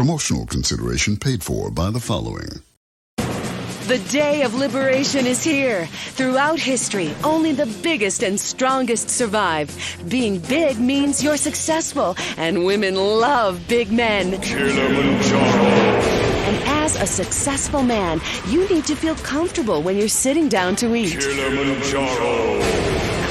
Promotional consideration paid for by the following. The day of liberation is here. Throughout history, only the biggest and strongest survive. Being big means you're successful, and women love big men. And as a successful man, you need to feel comfortable when you're sitting down to eat.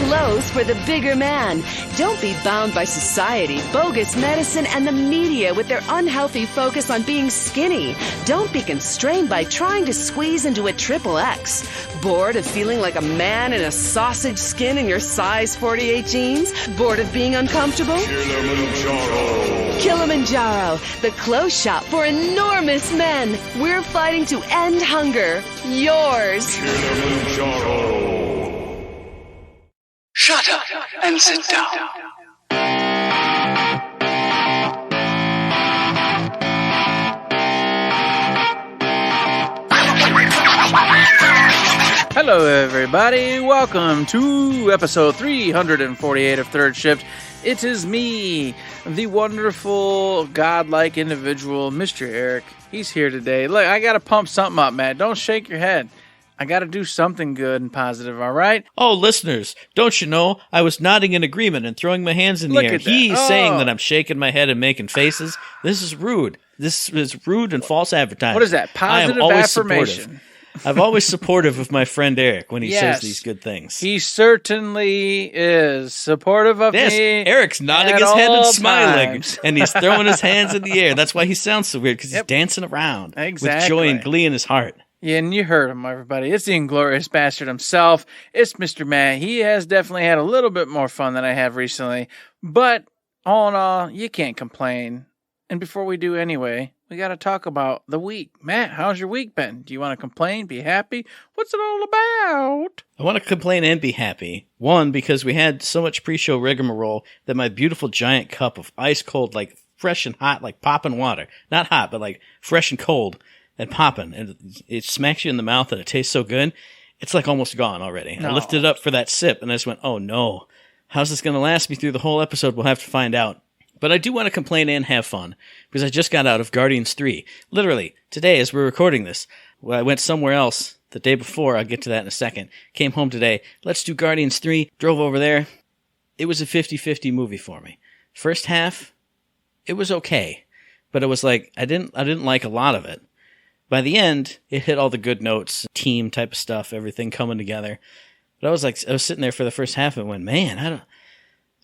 Clothes for the bigger man. Don't be bound by society, bogus medicine, and the media with their unhealthy focus on being skinny. Don't be constrained by trying to squeeze into a XXX. Bored of feeling like a man in a sausage skin in your size 48 jeans? Bored of being uncomfortable? Kilimanjaro, the clothes shop for enormous men. We're fighting to end hunger. Yours. Shut up and sit down. Hello, everybody. Welcome to episode 348 of Third Shift. It is me, the wonderful, godlike individual, Mr. Eric. He's here today. Look, I got to pump something up, man. Don't shake your head. I got to do something good and positive, all right? Oh, listeners, don't you know? I was nodding in agreement and throwing my hands in the air. He's saying that I'm shaking my head and making faces. This is rude. This is rude and false advertising. What is that? Positive affirmation. I'm always supportive of my friend Eric when he says these good things. He certainly is supportive of me. Eric's nodding his head and smiling, and he's throwing his hands in the air. That's why he sounds so weird, because he's dancing around with joy and glee in his heart. Yeah, and you heard him, everybody. It's the Inglorious Bastard himself. It's Mr. Matt. He has definitely had a little bit more fun than I have recently. But all in all, you can't complain. And before we do anyway, we got to talk about the week. Matt, how's your week been? Do you want to complain, be happy? What's it all about? I want to complain and be happy. One, because we had so much pre-show rigmarole that my beautiful giant cup of ice cold, like fresh and hot, like popping water. Not hot, but like fresh and cold. And popping, and it smacks you in the mouth, and it tastes so good, it's like almost gone already. No. I lifted it up for that sip, and I just went, oh no, how's this going to last me through the whole episode? We'll have to find out. But I do want to complain and have fun, because I just got out of Guardians 3. Literally, today as we're recording this. Well, I went somewhere else the day before, I'll get to that in a second. Came home today, let's do Guardians 3, drove over there. It was a 50-50 movie for me. First half, it was okay, but it was like, I didn't like a lot of it. By the end, it hit all the good notes, team type of stuff, everything coming together. But I was sitting there for the first half and went, man,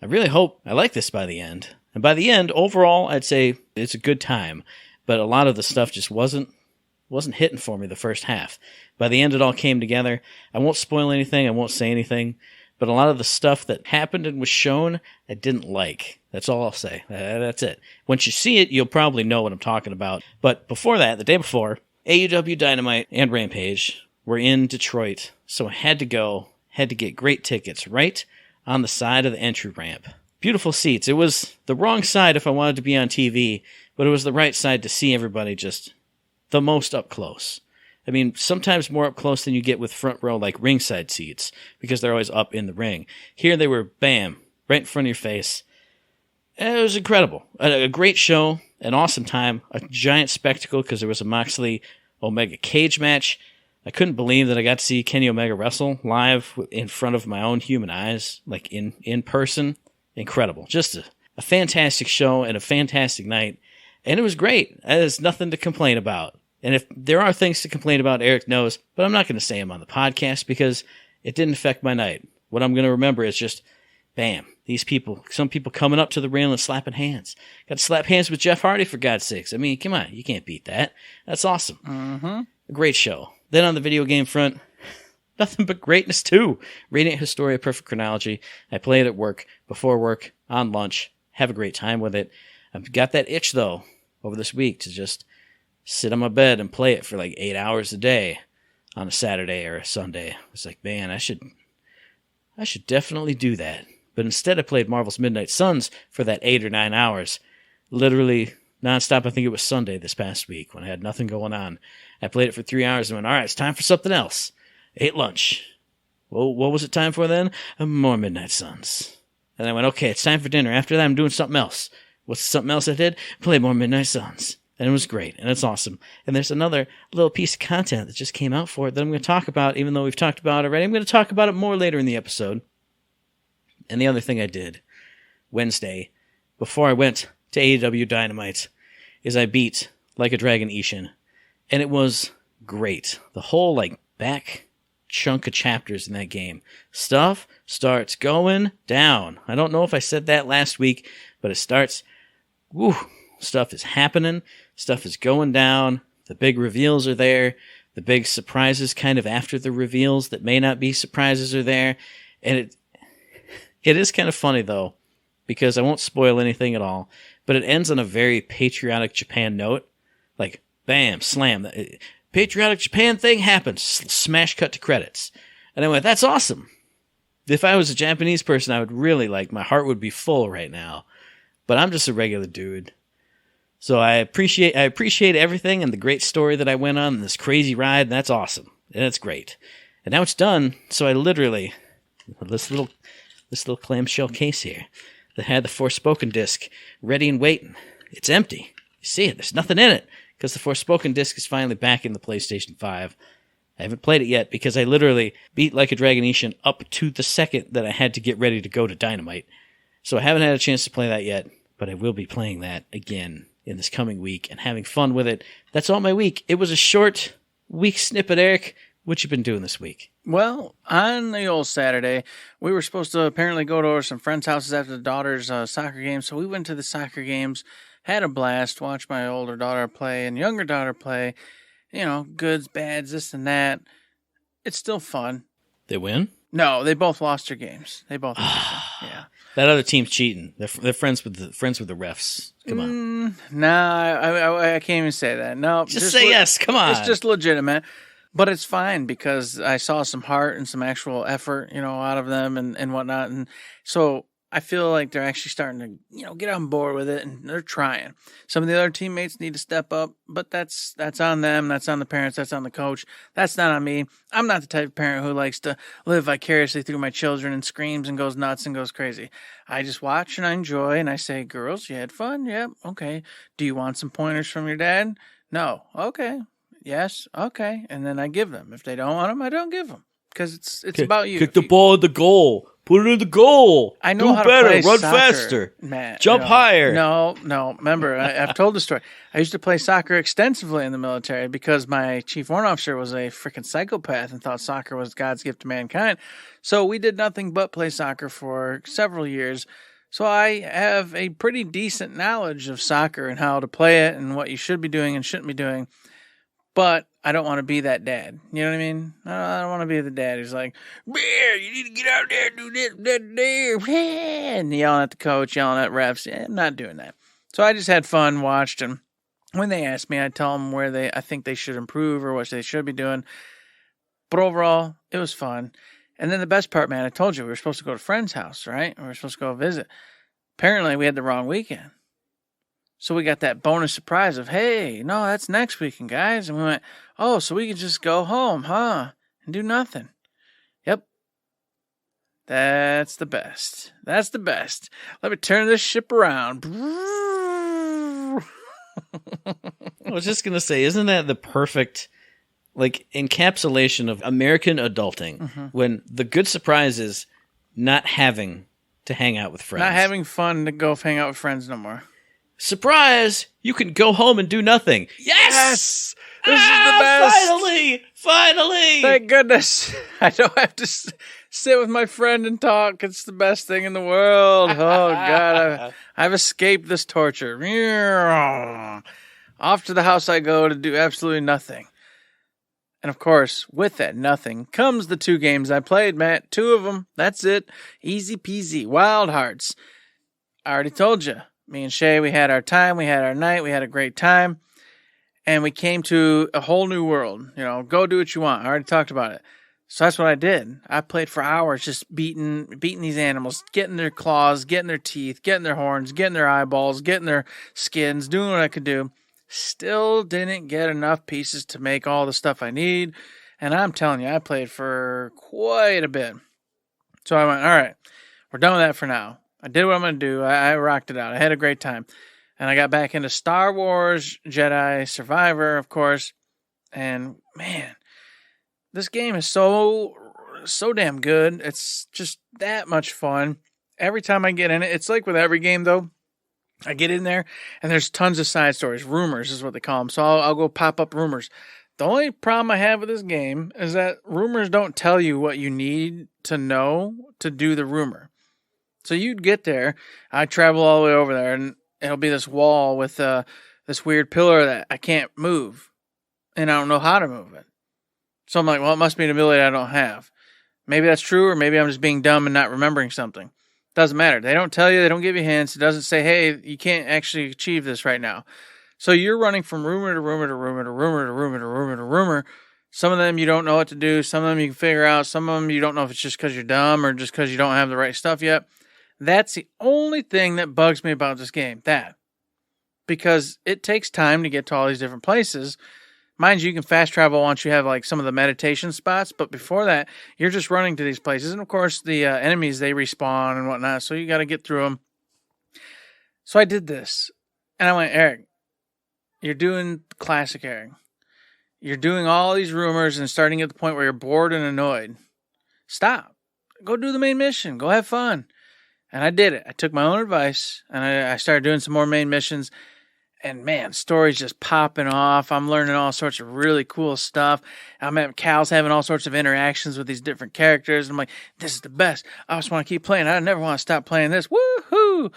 I really hope I like this by the end. And by the end, overall, I'd say it's a good time. But a lot of the stuff just wasn't hitting for me the first half. By the end, it all came together. I won't spoil anything. I won't say anything. But a lot of the stuff that happened and was shown, I didn't like. That's all I'll say. That's it. Once you see it, you'll probably know what I'm talking about. But before that, the day before, AEW Dynamite and Rampage were in Detroit, so I had to get great tickets right on the side of the entry ramp. Beautiful seats. It was the wrong side if I wanted to be on TV, but it was the right side to see everybody just the most up close. I mean, sometimes more up close than you get with front row, like ringside seats, because they're always up in the ring. Here they were, bam, right in front of your face. And it was incredible. A great show, an awesome time, a giant spectacle because there was a Moxley Omega cage match. I couldn't believe that I got to see Kenny Omega wrestle live in front of my own human eyes, like in person. Incredible. Just a fantastic show and a fantastic night. And it was great. There's nothing to complain about. And if there are things to complain about, Eric knows, but I'm not going to say them on the podcast because it didn't affect my night. What I'm going to remember is just, bam, these people, some people coming up to the rail and slapping hands. Got to slap hands with Jeff Hardy, for God's sakes. I mean, come on, you can't beat that. That's awesome. Mm-hmm. A great show. Then on the video game front, nothing but greatness too. Radiant Historia Perfect Chronology. I play it at work, before work, on lunch. Have a great time with it. I've got that itch, though, over this week to just sit on my bed and play it for like 8 hours a day on a Saturday or a Sunday. It's like, man, I should definitely do that. But instead I played Marvel's Midnight Suns for that 8 or 9 hours. Literally nonstop. I think it was Sunday this past week when I had nothing going on. I played it for 3 hours and went, all right, it's time for something else. Ate lunch. Well, what was it time for then? More Midnight Suns. And I went, okay, it's time for dinner. After that, I'm doing something else. What's something else I did? Play more Midnight Suns. And it was great, and it's awesome. And there's another little piece of content that just came out for it that I'm going to talk about, even though we've talked about it already. I'm going to talk about it more later in the episode. And the other thing I did Wednesday, before I went to AEW Dynamite, is I beat Like a Dragon Ishin. And it was great. The whole, back chunk of chapters in that game. Stuff starts going down. I don't know if I said that last week, but it starts... Woo! Stuff is happening. Stuff is going down. The big reveals are there. The big surprises kind of after the reveals that may not be surprises are there. And it is kind of funny, though, because I won't spoil anything at all, but it ends on a very patriotic Japan note. Like, bam, slam. The patriotic Japan thing happens. Smash cut to credits. And I went, that's awesome. If I was a Japanese person, I would really, my heart would be full right now. But I'm just a regular dude. So I appreciate everything and the great story that I went on and this crazy ride, and that's awesome. And it's great. And now it's done, so I literally, this little clamshell case here that had the Forspoken disc ready and waiting. It's empty. You see it. There's nothing in it because the Forspoken disc is finally back in the PlayStation 5. I haven't played it yet because I literally beat Like a Dragon Ishin up to the second that I had to get ready to go to Dynamite. So I haven't had a chance to play that yet, but I will be playing that again in this coming week and having fun with it. That's all my week. It was a short week snippet, Eric. What you been doing this week? Well, on the old Saturday, we were supposed to apparently go to some friends' houses after the daughter's soccer game, so we went to the soccer games, had a blast, watched my older daughter play and younger daughter play, goods, bads, this and that. It's still fun. They win? No, they both lost their games. They both lost them. Yeah. That other team's cheating. They're friends with the refs. Come on. I can't even say that. No, just say yes. Come on. It's just legitimate, but it's fine because I saw some heart and some actual effort, out of them and whatnot, and so I feel like they're actually starting to, get on board with it, and they're trying. Some of the other teammates need to step up, but that's on them. That's on the parents. That's on the coach. That's not on me. I'm not the type of parent who likes to live vicariously through my children and screams and goes nuts and goes crazy. I just watch and I enjoy, and I say, girls, you had fun? Yep. Okay. Do you want some pointers from your dad? No. Okay. Yes. Okay. And then I give them. If they don't want them, I don't give them. Because it's about you. Kick the ball at the goal. Put it in the goal. I know Do how better. to play Run soccer. faster. Matt, Jump higher. No. Remember, I've told the story. I used to play soccer extensively in the military because my chief warrant officer was a freaking psychopath and thought soccer was God's gift to mankind. So we did nothing but play soccer for several years. So I have a pretty decent knowledge of soccer and how to play it and what you should be doing and shouldn't be doing. But I don't want to be that dad. You know what I mean? I don't want to be the dad who's like, Bear, you need to get out there and do this, that, there, and yelling at the coach, yelling at refs. Yeah, I'm not doing that. So I just had fun, watched, and when they asked me, I tell them where I think they should improve or what they should be doing. But overall, it was fun. And then the best part, man, I told you, we were supposed to go to a friend's house, right? We were supposed to go visit. Apparently, we had the wrong weekend. So we got that bonus surprise of, hey, no, that's next weekend, guys. And we went, oh, so we can just go home, huh? And do nothing. Yep. That's the best. That's the best. Let me turn this ship around. I was just going to say, isn't that the perfect encapsulation of American adulting when the good surprise is not having to hang out with friends. Not having fun to go hang out with friends no more. Surprise! You can go home and do nothing. Yes! This is the best! Finally! Thank goodness. I don't have to sit with my friend and talk. It's the best thing in the world. Oh, God. I've escaped this torture. Off to the house I go to do absolutely nothing. And of course, with that nothing comes the 2 games I played, Matt. 2 of them. That's it. Easy peasy. Wild Hearts. I already told you. Me and Shay, we had our time, we had our night, we had a great time, and we came to a whole new world. Go do what you want. I already talked about it. So that's what I did. I played for hours just beating these animals, getting their claws, getting their teeth, getting their horns, getting their eyeballs, getting their skins, doing what I could do. Still didn't get enough pieces to make all the stuff I need, and I'm telling you, I played for quite a bit. So I went, all right, we're done with that for now. I did what I'm going to do. I rocked it out. I had a great time. And I got back into Star Wars Jedi Survivor, of course. And man, this game is so damn good. It's just that much fun. Every time I get in it, it's like with every game though. I get in there and there's tons of side stories. Rumors is what they call them. So I'll go pop up rumors. The only problem I have with this game is that rumors don't tell you what you need to know to do the rumor. So you'd get there. I travel all the way over there and it'll be this wall with this weird pillar that I can't move. And I don't know how to move it. So I'm like, well, it must be an ability I don't have. Maybe that's true, or maybe I'm just being dumb and not remembering something. Doesn't matter. They don't tell you. They don't give you hints. It doesn't say, hey, you can't actually achieve this right now. So you're running from rumor to rumor to rumor to rumor to rumor to rumor to rumor. Some of them you don't know what to do. Some of them you can figure out. Some of them you don't know if it's just because you're dumb or just because you don't have the right stuff yet. That's the only thing that bugs me about this game. That. Because it takes time to get to all these different places. Mind you, you can fast travel once you have like some of the meditation spots, but before that, you're just running to these places. And of course, the enemies, they respawn and whatnot, so you got to get through them. So I did this, and I went, Eric, you're doing classic Eric. You're doing all these rumors and starting at the point where you're bored and annoyed. Stop. Go do the main mission. Go have fun. And I did it. I took my own advice, and I started doing some more main missions. And man, stories just popping off. I'm learning all sorts of really cool stuff. Cal's having all sorts of interactions with these different characters. I'm like, this is the best. I just want to keep playing. I never want to stop playing this. Woohoo!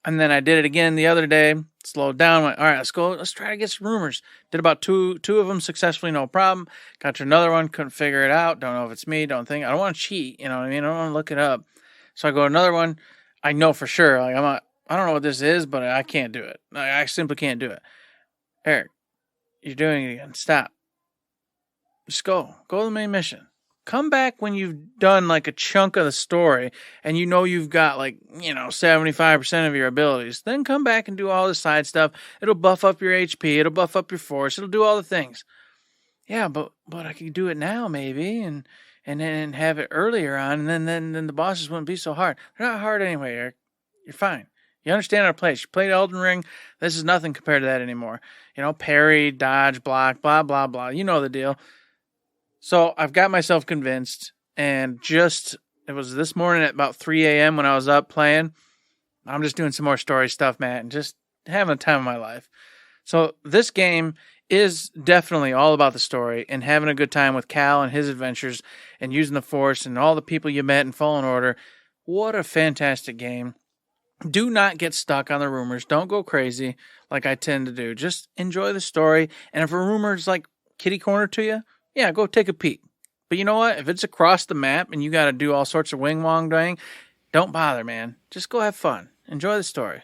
And then I did it again the other day. Slowed down. Went, all right, let's go. Let's try to get some rumors. Did about two of them successfully, no problem. Got to another one. Couldn't figure it out. Don't know if it's me. Don't think. I don't want to cheat. You know what I mean? I don't want to look it up. So I go to another one. I know for sure. Like I don't know what this is, but I can't do it. I simply can't do it. Eric, you're doing it again. Stop. Just go. Go to the main mission. Come back when you've done like a chunk of the story and you know you've got 75% of your abilities. Then come back and do all the side stuff. It'll buff up your HP. It'll buff up your force. It'll do all the things. Yeah, but I could do it now maybe and then have it earlier on and then the bosses wouldn't be so hard. They're not hard anyway, Eric. You're fine. You understand our place. You played Elden Ring. This is nothing compared to that anymore. Parry, dodge, block, blah, blah, blah. You know the deal. So I've got myself convinced, and it was this morning at about 3 a.m. when I was up playing. I'm just doing some more story stuff, Matt, and just having the time of my life. So this game is definitely all about the story and having a good time with Cal and his adventures and using the Force and all the people you met in Fallen Order. What a fantastic game. Do not get stuck on the rumors. Don't go crazy like I tend to do. Just enjoy the story. And if a rumor is like kitty corner to you, yeah, go take a peek. But you know what? If it's across the map and you got to do all sorts of wing-wong dang, don't bother, man. Just go have fun. Enjoy the story.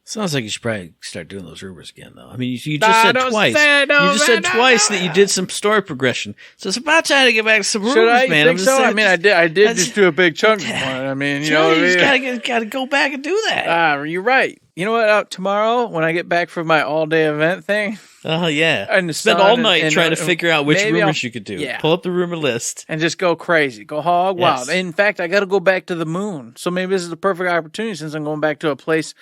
Sounds like you should probably start doing those rumors again, though. I mean, you just said twice. You just said twice that you did some story progression. So it's about time to get back to some rumors, man. Should I think so? I mean, I did just do a big chunk of one. I mean, you know what I mean? You just gotta go back and do that. You're right. You know what? Tomorrow, when I get back from my all-day event thing. Oh, yeah. And spend all night trying to figure out which rumors you could do. Yeah. Pull up the rumor list. And just go crazy. Go hog wild. In fact, I got to go back to the moon. So maybe this is the perfect opportunity since I'm going back to a place,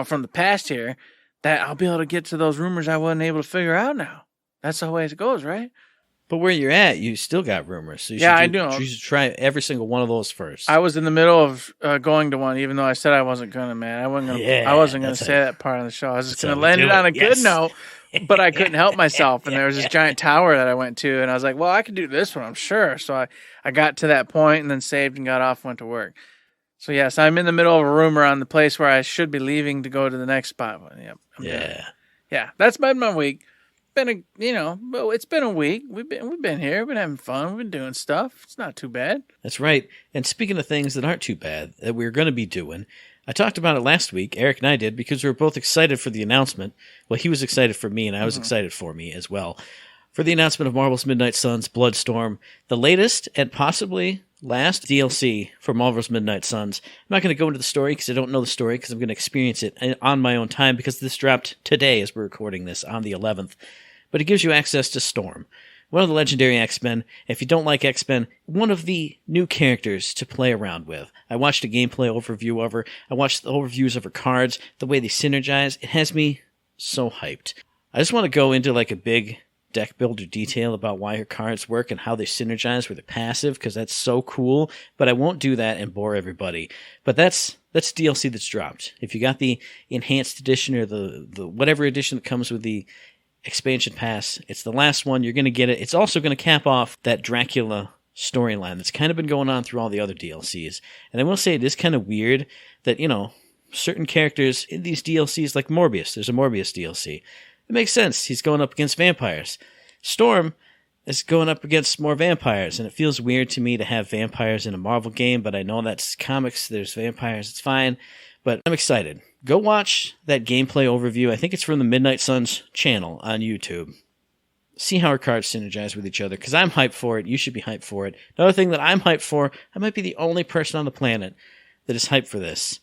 from the past here, that I'll be able to get to those rumors I wasn't able to figure out now. That's the way it goes, right? But where you're at, you still got rumors. So I do. You should try every single one of those first. I was in the middle of going to one, even though I said I wasn't going to, man. I wasn't going to say that part of the show. I was just going to land it on a good note, but I couldn't help myself. And there was this giant tower that I went to, and I was like, well, I could do this one, I'm sure. So I got to that point and then saved and got off and went to work. So, yes, I'm in the middle of a rumor on the place where I should be leaving to go to the next spot. Yep, yeah, that's been my week. It's been a week. We've been here. We've been having fun. We've been doing stuff. It's not too bad. That's right. And speaking of things that aren't too bad that we're going to be doing, I talked about it last week. Eric and I did because we were both excited for the announcement. Well, he was excited for me, and I was excited for me as well. For the announcement of Marvel's Midnight Suns Bloodstorm, the latest and possibly last DLC for Marvel's Midnight Suns. I'm not going to go into the story because I don't know the story because I'm going to experience it on my own time because this dropped today as we're recording this on the 11th. But it gives you access to Storm, one of the legendary X-Men. If you don't like X-Men, one of the new characters to play around with. I watched a gameplay overview of her. I watched the overviews of her cards, the way they synergize. It has me so hyped. I just want to go into like a big deck builder detail about why her cards work and how they synergize with her passive, because that's so cool, but I won't do that and bore everybody. But that's DLC that's dropped. If you got the enhanced edition or the whatever edition that comes with the expansion pass, it's the last one. You're going to get it. It's also going to cap off that Dracula storyline that's kind of been going on through all the other DLCs. And I will say it is kind of weird that, certain characters in these DLCs, like Morbius, there's a Morbius DLC. It makes sense. He's going up against vampires. Storm is going up against more vampires, and it feels weird to me to have vampires in a Marvel game, but I know that's comics. There's vampires. It's fine, but I'm excited. Go watch that gameplay overview. I think it's from the Midnight Suns channel on YouTube. See how our cards synergize with each other, because I'm hyped for it. You should be hyped for it. Another thing that I'm hyped for, I might be the only person on the planet that is hyped for this.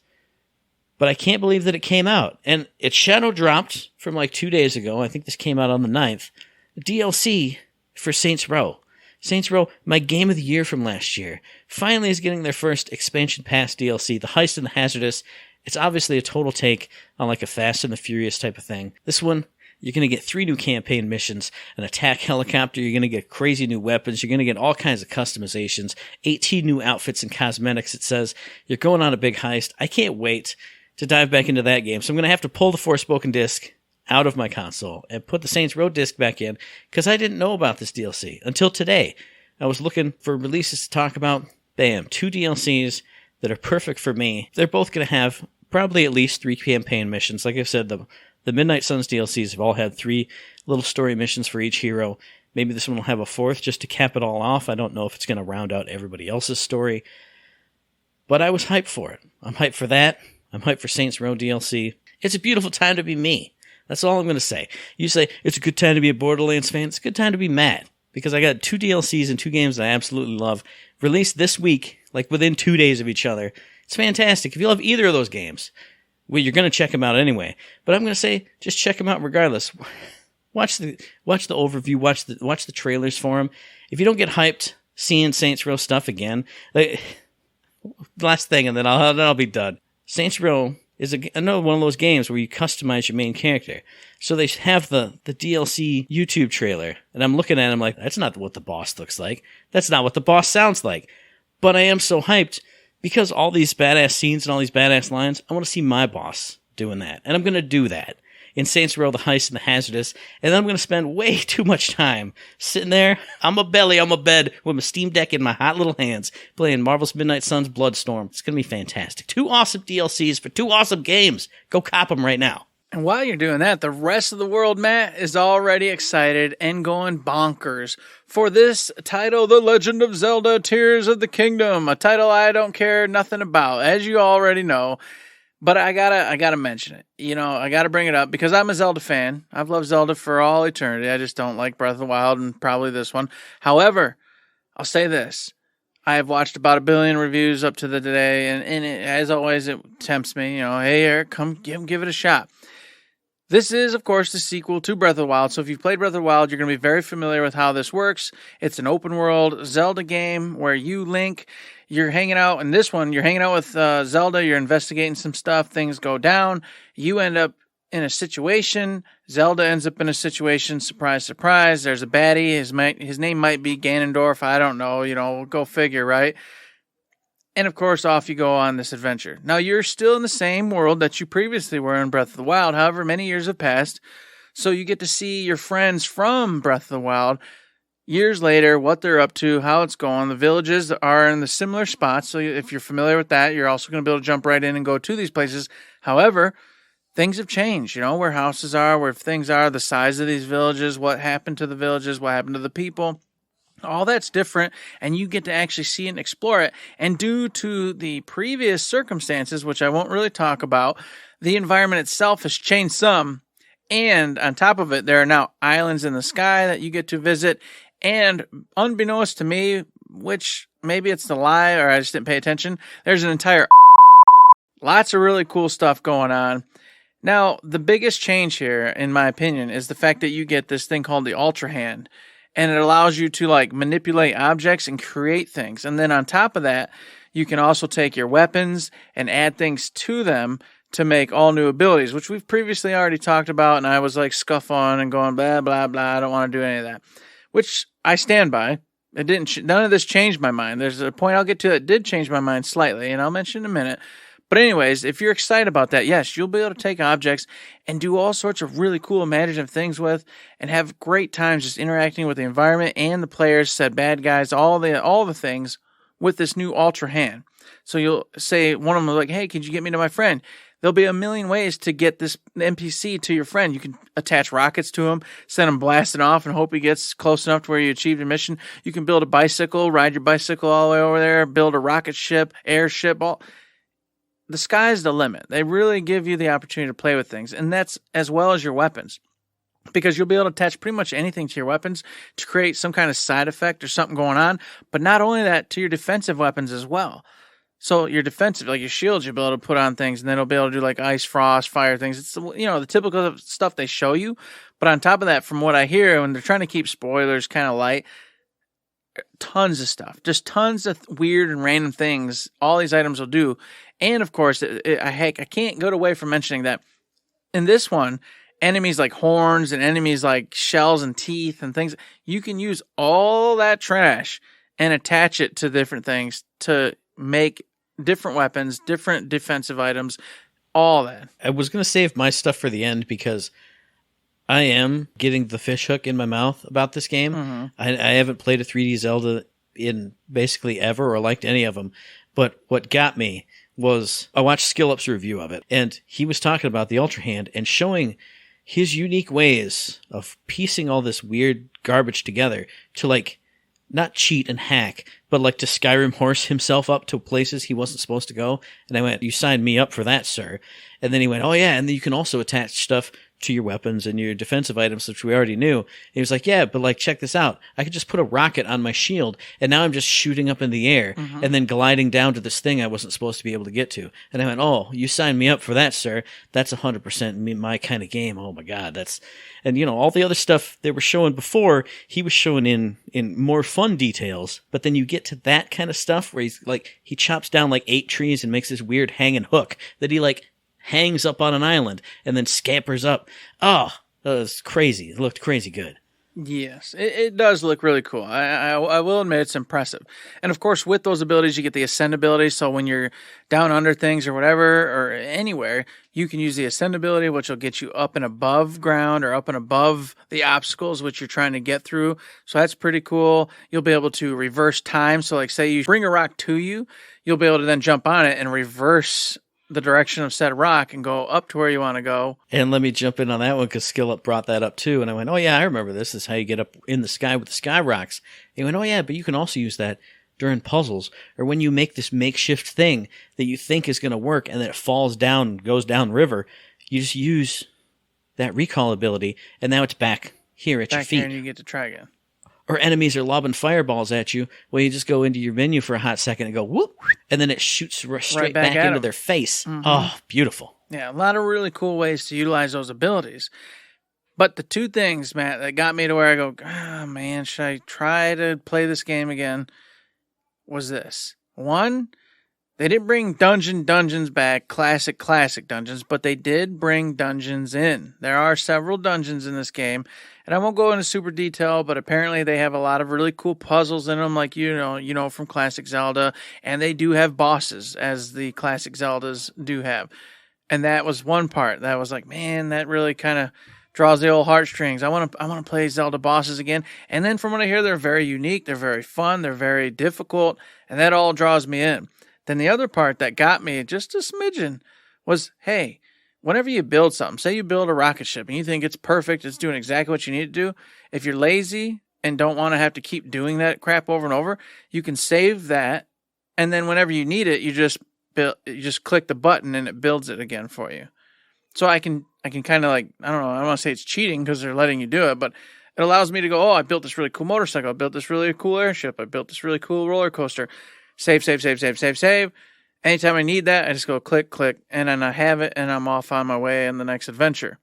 But I can't believe that it came out. And it shadow dropped from like 2 days ago. I think this came out on the 9th. DLC for Saints Row. Saints Row, my game of the year from last year, finally is getting their first expansion pass DLC, the Heist and the Hazardous. It's obviously a total take on like a Fast and the Furious type of thing. This one, you're going to get 3 new campaign missions, an attack helicopter, you're going to get crazy new weapons, you're going to get all kinds of customizations, 18 new outfits and cosmetics, it says. You're going on a big heist. I can't wait to dive back into that game. So I'm going to have to pull the Forspoken disc out of my console and put the Saints Row disc back in, because I didn't know about this DLC until today. I was looking for releases to talk about. Bam, 2 DLCs that are perfect for me. They're both going to have probably at least 3 campaign missions. Like I said, the Midnight Suns DLCs have all had 3 little story missions for each hero. Maybe this one will have a 4th just to cap it all off. I don't know if it's going to round out everybody else's story. But I was hyped for it. I'm hyped for that. I'm hyped for Saints Row DLC. It's a beautiful time to be me. That's all I'm going to say. You say, it's a good time to be a Borderlands fan. It's a good time to be mad, because I got 2 DLCs and 2 games that I absolutely love, released this week, like within 2 days of each other. It's fantastic. If you love either of those games, well, you're going to check them out anyway. But I'm going to say, just check them out regardless. Watch the overview, watch the trailers for them. If you don't get hyped seeing Saints Row stuff again, last thing, and then I'll be done. Saints Row is another one of those games where you customize your main character. So they have the DLC YouTube trailer, and I'm looking at it, I'm like, that's not what the boss looks like. That's not what the boss sounds like. But I am so hyped, because all these badass scenes and all these badass lines, I want to see my boss doing that. And I'm going to do that in Saints Row, the Heist, and the Hazardous. And then I'm going to spend way too much time sitting there on my belly, on my bed, with my Steam Deck in my hot little hands, playing Marvel's Midnight Suns Bloodstorm. It's going to be fantastic. 2 awesome DLCs for 2 awesome games. Go cop them right now. And while you're doing that, the rest of the world, Matt, is already excited and going bonkers for this title, The Legend of Zelda Tears of the Kingdom, a title I don't care nothing about, as you already know. But I gotta mention it. I gotta bring it up because I'm a Zelda fan. I've loved Zelda for all eternity. I just don't like Breath of the Wild and probably this one. However, I'll say this. I have watched about 1 billion reviews up to the day, and it, as always, it tempts me. Hey, Eric, come give it a shot. This is, of course, the sequel to Breath of the Wild. So if you've played Breath of the Wild, you're going to be very familiar with how this works. It's an open-world Zelda game where you, Link, you're hanging out. In this one, you're hanging out with Zelda. You're investigating some stuff. Things go down. You end up in a situation. Zelda ends up in a situation. Surprise, surprise. There's a baddie. His name might be Ganondorf. I don't know. Go figure, right? And of course, off you go on this adventure. Now, you're still in the same world that you previously were in Breath of the Wild. However, many years have passed. So you get to see your friends from Breath of the Wild years later, what they're up to, how it's going. The villages are in the similar spots. So if you're familiar with that, you're also going to be able to jump right in and go to these places. However, things have changed, where houses are, where things are, the size of these villages, what happened to the villages, what happened to the people. All that's different, and you get to actually see and explore it. And due to the previous circumstances, which I won't really talk about, the environment itself has changed some. And on top of it, there are now islands in the sky that you get to visit. And unbeknownst to me, which maybe it's the lie or I just didn't pay attention, there's an entire lots of really cool stuff going on. Now, the biggest change here, in my opinion, is the fact that you get this thing called the Ultra Hand. and it allows you to like manipulate objects and create things. And then on top of that, you can also take your weapons and add things to them to make all new abilities, which we've previously already talked about, and I was like scuffling and going blah blah blah. I don't want to do any of that, which I stand by. It didn't. None of this changed my mind. There's a point I'll get to that did change my mind slightly, and I'll mention in a minute. But anyways, if you're excited about that, yes, you'll be able to take objects and do all sorts of really cool imaginative things with, and have great times just interacting with the environment and the players, said bad guys, all the things with this new Ultra Hand. So you'll say one of them like, "Hey, could you get me to my friend?" There'll be a million ways to get this NPC to your friend. You can attach rockets to him, send him blasting off, and hope he gets close enough to where you achieve your mission. You can build a bicycle, ride your bicycle all the way over there, build a rocket ship, airship. The sky's the limit. They really give you the opportunity to play with things, and that's as well as your weapons, because you'll be able to attach pretty much anything to your weapons to create some kind of side effect or something going on. But not only that, to your defensive weapons as well. So your defensive, like your shields, you'll be able to put on things, and then it'll be able to do like ice, frost, fire things. It's, the typical stuff they show you. But on top of that, from what I hear, when they're trying to keep spoilers kind of light, tons of stuff, just tons of weird and random things all these items will do. And of course, I can't go away from mentioning that in this one, enemies like horns and enemies like shells and teeth and things, you can use all that trash and attach it to different things to make different weapons, different defensive items, all that. I was going to save my stuff for the end because I am getting the fish hook in my mouth about this game. Mm-hmm. I haven't played a 3D Zelda in basically ever or liked any of them. But what got me was I watched SkillUp's review of it, and he was talking about the Ultra Hand and showing his unique ways of piecing all this weird garbage together to like not cheat and hack, but like to Skyrim horse himself up to places he wasn't supposed to go. And I went, "You signed me up for that, sir." And then he went, "Oh yeah, and then you can also attach stuff to your weapons and your defensive items, which we already knew." And he was like, "Yeah, but like, check this out. I could just put a rocket on my shield, and now I'm just shooting up in the air and then gliding down to this thing I wasn't supposed to be able to get to." And I went, "Oh, you signed me up for that, sir. That's 100% my kind of game. Oh my God, that's..." And all the other stuff they were showing before, he was showing in more fun details. But then you get to that kind of stuff where he's like, he chops down like 8 trees and makes this weird hanging hook that he like hangs up on an island and then scampers up. Oh, that was crazy. It looked crazy good. Yes, it does look really cool. I will admit it's impressive. And of course, with those abilities, you get the Ascend ability. So when you're down under things or whatever, or anywhere, you can use the Ascend ability, which will get you up and above ground or up and above the obstacles which you're trying to get through. So that's pretty cool. You'll be able to reverse time. So like say you bring a rock to you, you'll be able to then jump on it and reverse the direction of said rock and go up to where you want to go. And let me jump in on that one because SkillUp brought that up too. And I went, "Oh yeah, I remember this. This is how you get up in the sky with the sky rocks." And he went, "Oh yeah, but you can also use that during puzzles or when you make this makeshift thing that you think is going to work and then it falls down, goes down river. You just use that recall ability and now it's back here at your feet. Here and you get to try again." Or enemies are lobbing fireballs at you. Well, you just go into your menu for a hot second and go whoop, and then it shoots straight back into their face. Mm-hmm. Oh, beautiful. Yeah, a lot of really cool ways to utilize those abilities. But the two things, Matt, that got me to where I go, "Oh, man, should I try to play this game again?" was this. One, they didn't bring dungeons back, classic dungeons, but they did bring dungeons in. There are several dungeons in this game, and I won't go into super detail, but apparently they have a lot of really cool puzzles in them, like you know from classic Zelda, and they do have bosses, as the classic Zeldas do have. And that was one part that was like, man, that really kind of draws the old heartstrings. I want to play Zelda bosses again. And then from what I hear, they're very unique, they're very fun, they're very difficult, and that all draws me in. Then the other part that got me just a smidgen was, hey, whenever you build something, say you build a rocket ship and you think it's perfect, it's doing exactly what you need to do, if you're lazy and don't want to have to keep doing that crap over and over, you can save that, and then whenever you need it, you just click the button and it builds it again for you. So I can kind of like, I don't know, I don't want to say it's cheating because they're letting you do it, but it allows me to go, oh, I built this really cool motorcycle, I built this really cool airship, I built this really cool roller coaster. Save. Anytime I need that, I just go click, and then I have it, and I'm off on my way in the next adventure.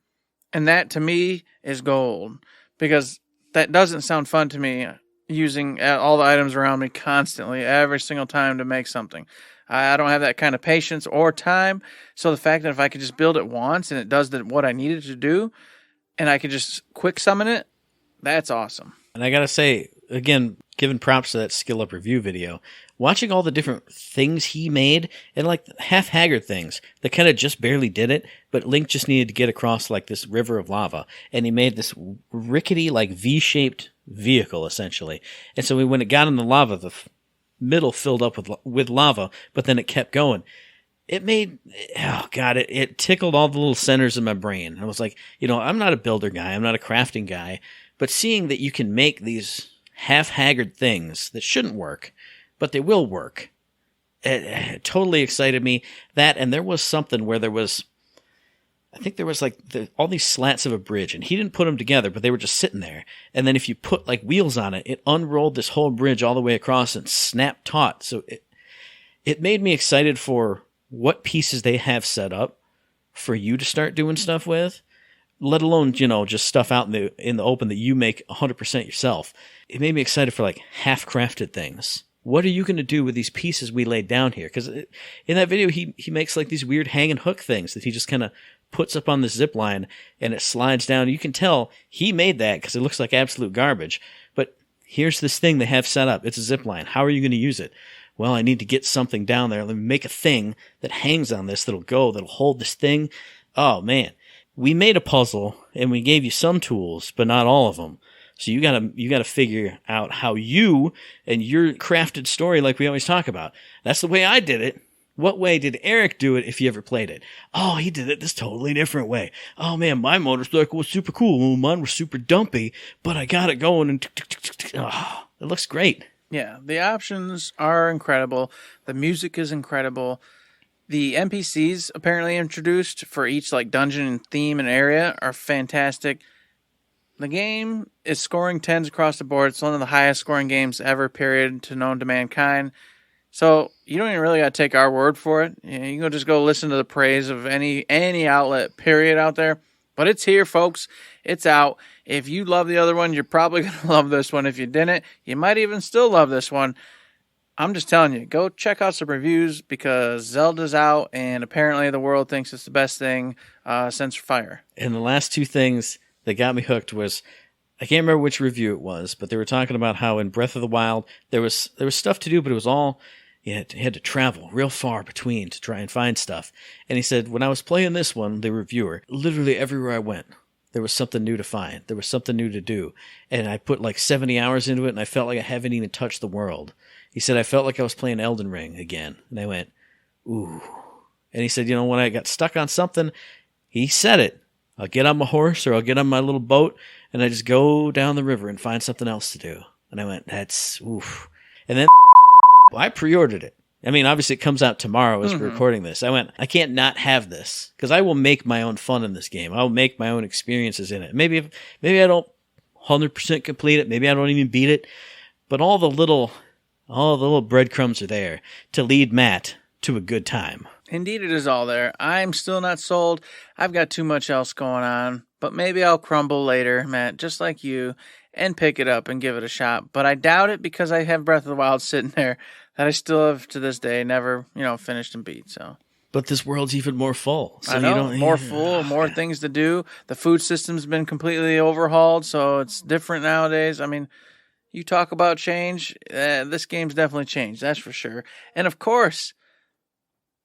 And that, to me, is gold. Because that doesn't sound fun to me, using all the items around me constantly, every single time to make something. I don't have that kind of patience or time. So the fact that if I could just build it once and it does what I needed to do, and I could just quick summon it, that's awesome. And I gotta say, again, giving props to that skill up review video, watching all the different things he made, and like half haggard things that kind of just barely did it, but Link just needed to get across like this river of lava, and he made this rickety like V-shaped vehicle essentially. And so when it got in the lava, the middle filled up with lava, but then it kept going. It made, oh God, it tickled all the little centers in my brain. I was like, I'm not a builder guy, I'm not a crafting guy, but seeing that you can make these half-haggard things that shouldn't work, but they will work, it totally excited me. That, and there was something where I think there was like all these slats of a bridge, and he didn't put them together, but they were just sitting there. And then if you put like wheels on it, it unrolled this whole bridge all the way across and snapped taut. So it made me excited for what pieces they have set up for you to start doing stuff with, let alone, just stuff out in the open that you make 100% yourself. It made me excited for like half-crafted things. What are you going to do with these pieces we laid down here? Because in that video, he makes like these weird hang and hook things that he just kind of puts up on this zip line and it slides down. You can tell he made that because it looks like absolute garbage. But here's this thing they have set up. It's a zip line. How are you going to use it? Well, I need to get something down there. Let me make a thing that hangs on this that'll hold this thing. Oh, man. We made a puzzle and we gave you some tools, but not all of them. So you gotta figure out how you and your crafted story, like we always talk about. That's the way I did it. What way did Eric do it if you ever played it? Oh, he did it this totally different way. Oh man, my motorcycle was super cool. Mine was super dumpy, but I got it going and it looks great. Yeah, the options are incredible. The music is incredible. The NPCs apparently introduced for each like dungeon and theme and area are fantastic. The game is scoring 10s across the board. It's one of the highest scoring games ever, period, to known to mankind. So you don't even really got to take our word for it. You can just go listen to the praise of any outlet, period, out there. But it's here, folks. It's out. If you love the other one, you're probably going to love this one. If you didn't, you might even still love this one. I'm just telling you, go check out some reviews because Zelda's out, and apparently the world thinks it's the best thing since Fire. And the last two things that got me hooked was, I can't remember which review it was, but they were talking about how in Breath of the Wild there was stuff to do, but it was all you had to travel real far between to try and find stuff. And he said, when I was playing this one, the reviewer, literally everywhere I went, there was something new to find. There was something new to do. And I put like 70 hours into it, and I felt like I haven't even touched the world. He said, I felt like I was playing Elden Ring again. And I went, ooh. And he said, when I got stuck on something, he said it. I'll get on my horse or I'll get on my little boat and I just go down the river and find something else to do. And I went, that's oof. And then I pre-ordered it. I mean, obviously it comes out tomorrow as we're recording this. I went, I can't not have this because I will make my own fun in this game. I'll make my own experiences in it. Maybe I don't 100% complete it. Maybe I don't even beat it. But all the little breadcrumbs are there to lead Matt to a good time. Indeed, it is all there. I'm still not sold. I've got too much else going on, but maybe I'll crumble later, Matt, just like you, and pick it up and give it a shot. But I doubt it because I have Breath of the Wild sitting there that I still have to this day never, finished and beat. So, but this world's even more full. So I know, more full, more things to do. The food system's been completely overhauled, so it's different nowadays. I mean, you talk about change. This game's definitely changed, that's for sure. And of course,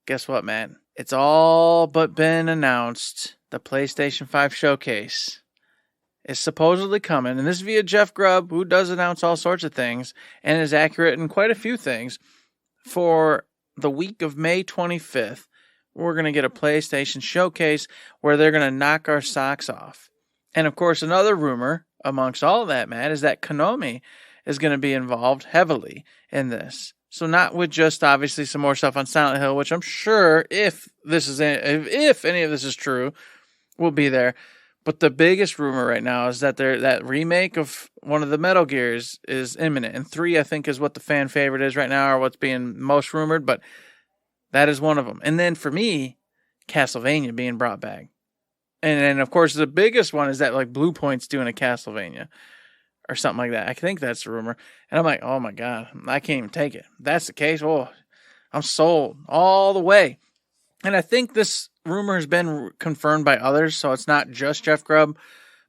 guess what, man? It's all but been announced. The PlayStation 5 showcase is supposedly coming. And this is via Jeff Grubb, who does announce all sorts of things and is accurate in quite a few things. For the week of May 25th, we're going to get a PlayStation showcase where they're going to knock our socks off. And of course, another rumor amongst all of that, Matt, is that Konami is going to be involved heavily in this. So not with just obviously some more stuff on Silent Hill, which I'm sure if any of this is true, will be there. But the biggest rumor right now is that that remake of one of the Metal Gears is imminent. And 3, I think, is what the fan favorite is right now, or what's being most rumored. But that is one of them. And then for me, Castlevania being brought back. And then, of course, the biggest one is that like Blue Point's doing a Castlevania. or something like that. I think that's the rumor. And I'm like, oh my God, I can't even take it. If that's the case, I'm sold all the way. And I think this rumor has been confirmed by others, so it's not just Jeff Grubb,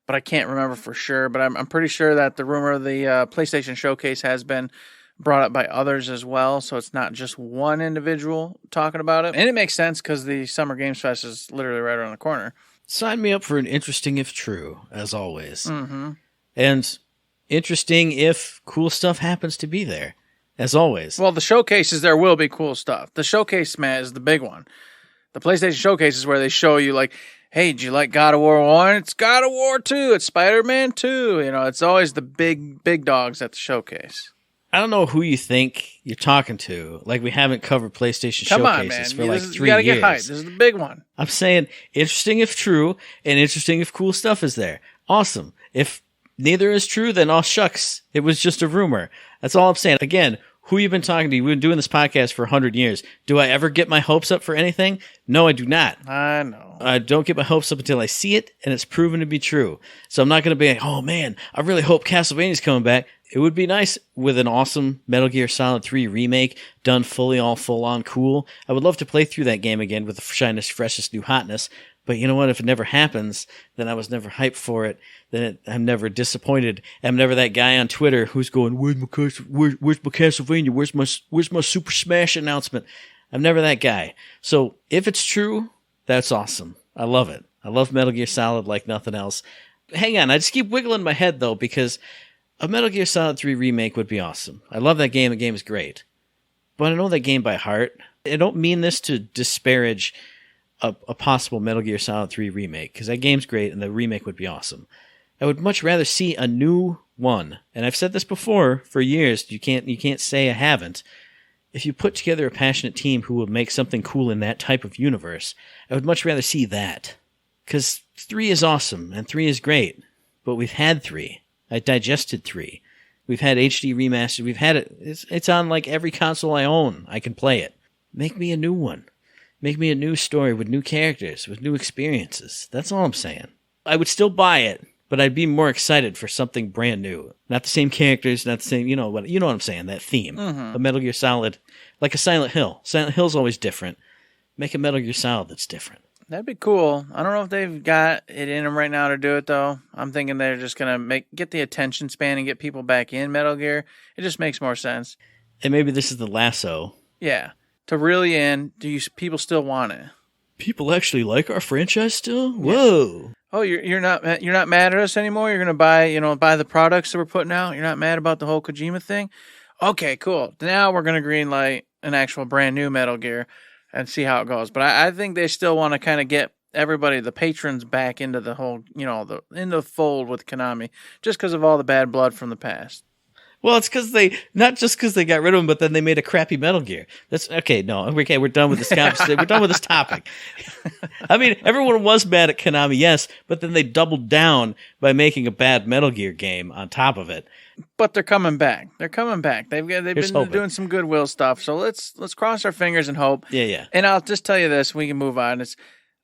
but I can't remember for sure. But I'm pretty sure that the rumor of the PlayStation Showcase has been brought up by others as well, so it's not just one individual talking about it. And it makes sense because the Summer Games Fest is literally right around the corner. Sign me up for an interesting if true, as always. Mm-hmm. And interesting if cool stuff happens to be there, as always. Well, the showcases, there will be cool stuff. The showcase, Matt, is the big one. The PlayStation Showcase is where they show you, like, hey, do you like God of War 1? It's God of War 2. It's Spider-Man 2. You know, it's always the big dogs at the showcase. I don't know who you think you're talking to. Like, we haven't covered PlayStation Come on, Showcases man. for like 3 years. You gotta get hyped. This is the big one. I'm saying interesting if true, and interesting if cool stuff is there. Awesome. If neither is true, then all shucks. It was just a rumor. That's all I'm saying. Again, who you've been talking to? We've been doing this podcast for 100 years. Do I ever get my hopes up for anything? No, I do not. I know. I don't get my hopes up until I see it, and it's proven to be true. So I'm not going to be like, oh man, I really hope Castlevania's coming back. It would be nice with an awesome Metal Gear Solid 3 remake done fully, all full-on cool. I would love to play through that game again with the shiniest, freshest new hotness. But you know what? If it never happens, then I was never hyped for it. Then I'm never disappointed. I'm never that guy on Twitter who's going, where's my Castlevania? Where's my Super Smash announcement? I'm never that guy. So if it's true, that's awesome. I love it. I love Metal Gear Solid like nothing else. Hang on. I just keep wiggling my head, though, because a Metal Gear Solid 3 remake would be awesome. I love that game. The game is great. But I know that game by heart. I don't mean this to disparage a possible Metal Gear Solid 3 remake, because that game's great and the remake would be awesome. I would much rather see a new one. And I've said this before for years. You can't say I haven't. If you put together a passionate team who will make something cool in that type of universe, I would much rather see that. Because 3 is awesome and 3 is great. But we've had 3. I digested 3. We've had HD remastered. We've had it. It's on like every console I own. I can play it. Make me a new one. Make me a new story with new characters, with new experiences. That's all I'm saying. I would still buy it, but I'd be more excited for something brand new. Not the same characters, not the same, you know what I'm saying, that theme. Mm-hmm. A Metal Gear Solid, like a Silent Hill. Silent Hill's always different. Make a Metal Gear Solid that's different. That'd be cool. I don't know if they've got it in them right now to do it, though. I'm thinking they're just going to get the attention span and get people back in Metal Gear. It just makes more sense. And maybe this is the lasso. Yeah. To really end, people still want it? People actually like our franchise still? Whoa. Oh, you're not mad at us anymore? You're going to buy the products that we're putting out? You're not mad about the whole Kojima thing? Okay, cool. Now we're going to greenlight an actual brand new Metal Gear and see how it goes. But I think they still want to kind of get everybody, the patrons, back into the whole, into the fold with Konami, just because of all the bad blood from the past. Well, it's not just because they got rid of him, but then they made a crappy Metal Gear. That's okay. No, okay, we're done with this conversation. We're done with this topic. I mean, everyone was mad at Konami, yes, but then they doubled down by making a bad Metal Gear game on top of it. But they're coming back. They've been doing some goodwill stuff. So let's cross our fingers and hope. Yeah. And I'll just tell you this: we can move on.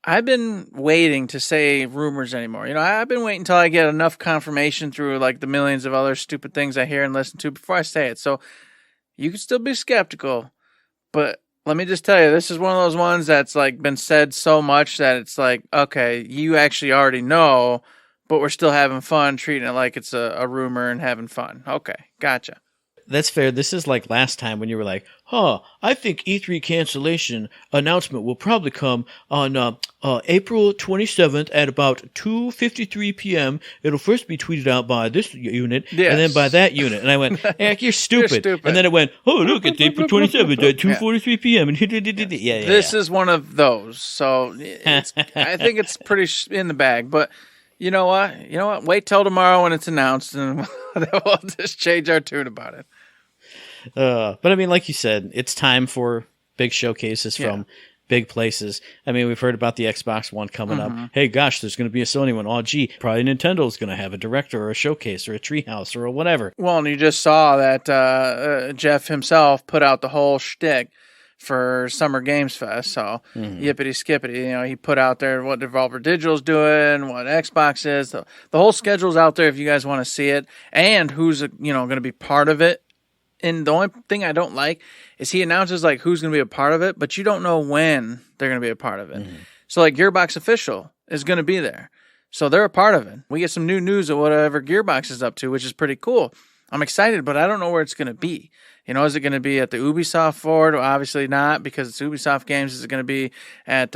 I've been waiting to say rumors anymore. I've been waiting until I get enough confirmation through like the millions of other stupid things I hear and listen to before I say it. So you can still be skeptical, but let me just tell you, this is one of those ones that's like been said so much that it's like, okay, you actually already know, but we're still having fun, treating it like it's a rumor and having fun. Okay, gotcha. That's fair. This is like last time when you were like, I think E3 cancellation announcement will probably come on April 27th at about 2:53 p.m. It'll first be tweeted out by this unit and then by that unit. And I went, Eric, you're stupid. And then it went, look, it's April 27th at 2:43 p.m. And This is one of those. So I think it's pretty in the bag. But you know what? Wait till tomorrow when it's announced and we'll just change our tune about it. But I mean, like you said, it's time for big showcases from big places. I mean, we've heard about the Xbox One coming up. Hey, gosh, there's going to be a Sony one. Oh, gee, probably Nintendo's going to have a director or a showcase or a treehouse or whatever. Well, and you just saw that Jeff himself put out the whole shtick for Summer Games Fest. So yippity skippity, he put out there what Devolver Digital's doing, what Xbox is. The whole schedule's out there if you guys want to see it, and who's going to be part of it. And the only thing I don't like is he announces like who's going to be a part of it, but you don't know when they're going to be a part of it. So like Gearbox Official is going to be there. So they're a part of it. We get some new news of whatever Gearbox is up to, which is pretty cool. I'm excited, but I don't know where it's going to be. Is it going to be at the Ubisoft Forward? Well, obviously not, because it's Ubisoft games. Is it going to be at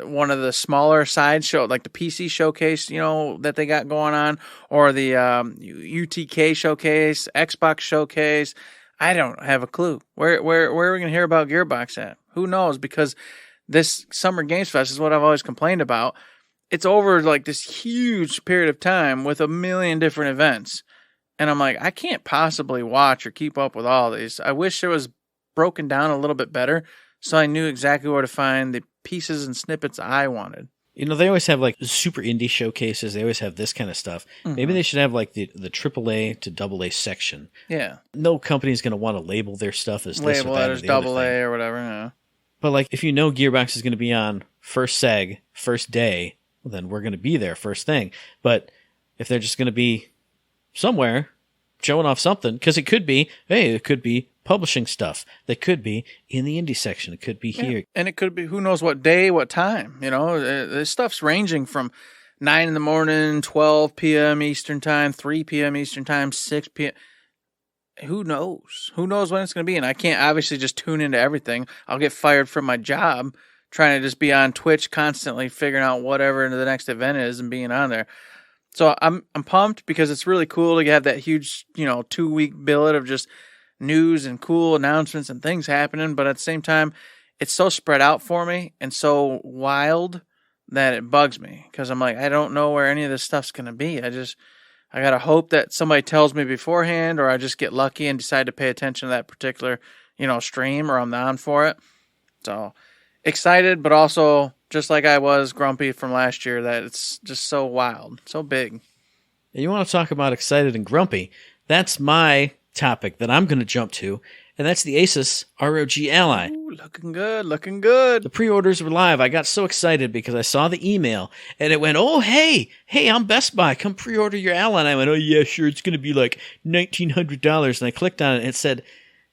one of the smaller side show, like the PC showcase, that they got going on, or the UTK showcase, Xbox showcase? I don't have a clue. Where are we going to hear about Gearbox at? Who knows? Because this Summer Games Fest is what I've always complained about. It's over like this huge period of time with a million different events. And I'm like, I can't possibly watch or keep up with all these. I wish it was broken down a little bit better so I knew exactly where to find the pieces and snippets I wanted. They always have like super indie showcases. They always have this kind of stuff. Maybe they should have like the AAA to AA section. Yeah. No company's going to want to label their stuff as this or that as AA or whatever. Yeah. But like if Gearbox is going to be on first SEG, first day, well, then we're going to be there first thing. But if they're just going to be somewhere showing off something, because it could be publishing stuff, that could be in the indie section, it could be here, and it could be who knows what day, what time. This stuff's ranging from 9 in the morning, 12 p.m. Eastern time, 3 p.m. Eastern time, 6 p.m. Who knows when it's going to be? And I can't obviously just tune into everything. I'll get fired from my job trying to just be on Twitch constantly figuring out whatever the next event is and being on there. So I'm pumped because it's really cool to have that huge, 2-week billet of just news and cool announcements and things happening. But at the same time, it's so spread out for me and so wild that it bugs me because I'm like, I don't know where any of this stuff's going to be. I got to hope that somebody tells me beforehand, or I just get lucky and decide to pay attention to that particular, stream, or I'm on for it. So excited, but also just like I was grumpy from last year, that it's just so wild, so big. You want to talk about excited and grumpy? That's my topic that I'm going to jump to, and that's the Asus ROG Ally. Ooh, looking good. The pre-orders were live. I got so excited because I saw the email, and it went, oh, hey, I'm Best Buy. Come pre-order your Ally. And I went, oh, yeah, sure, it's going to be like $1,900. And I clicked on it, and it said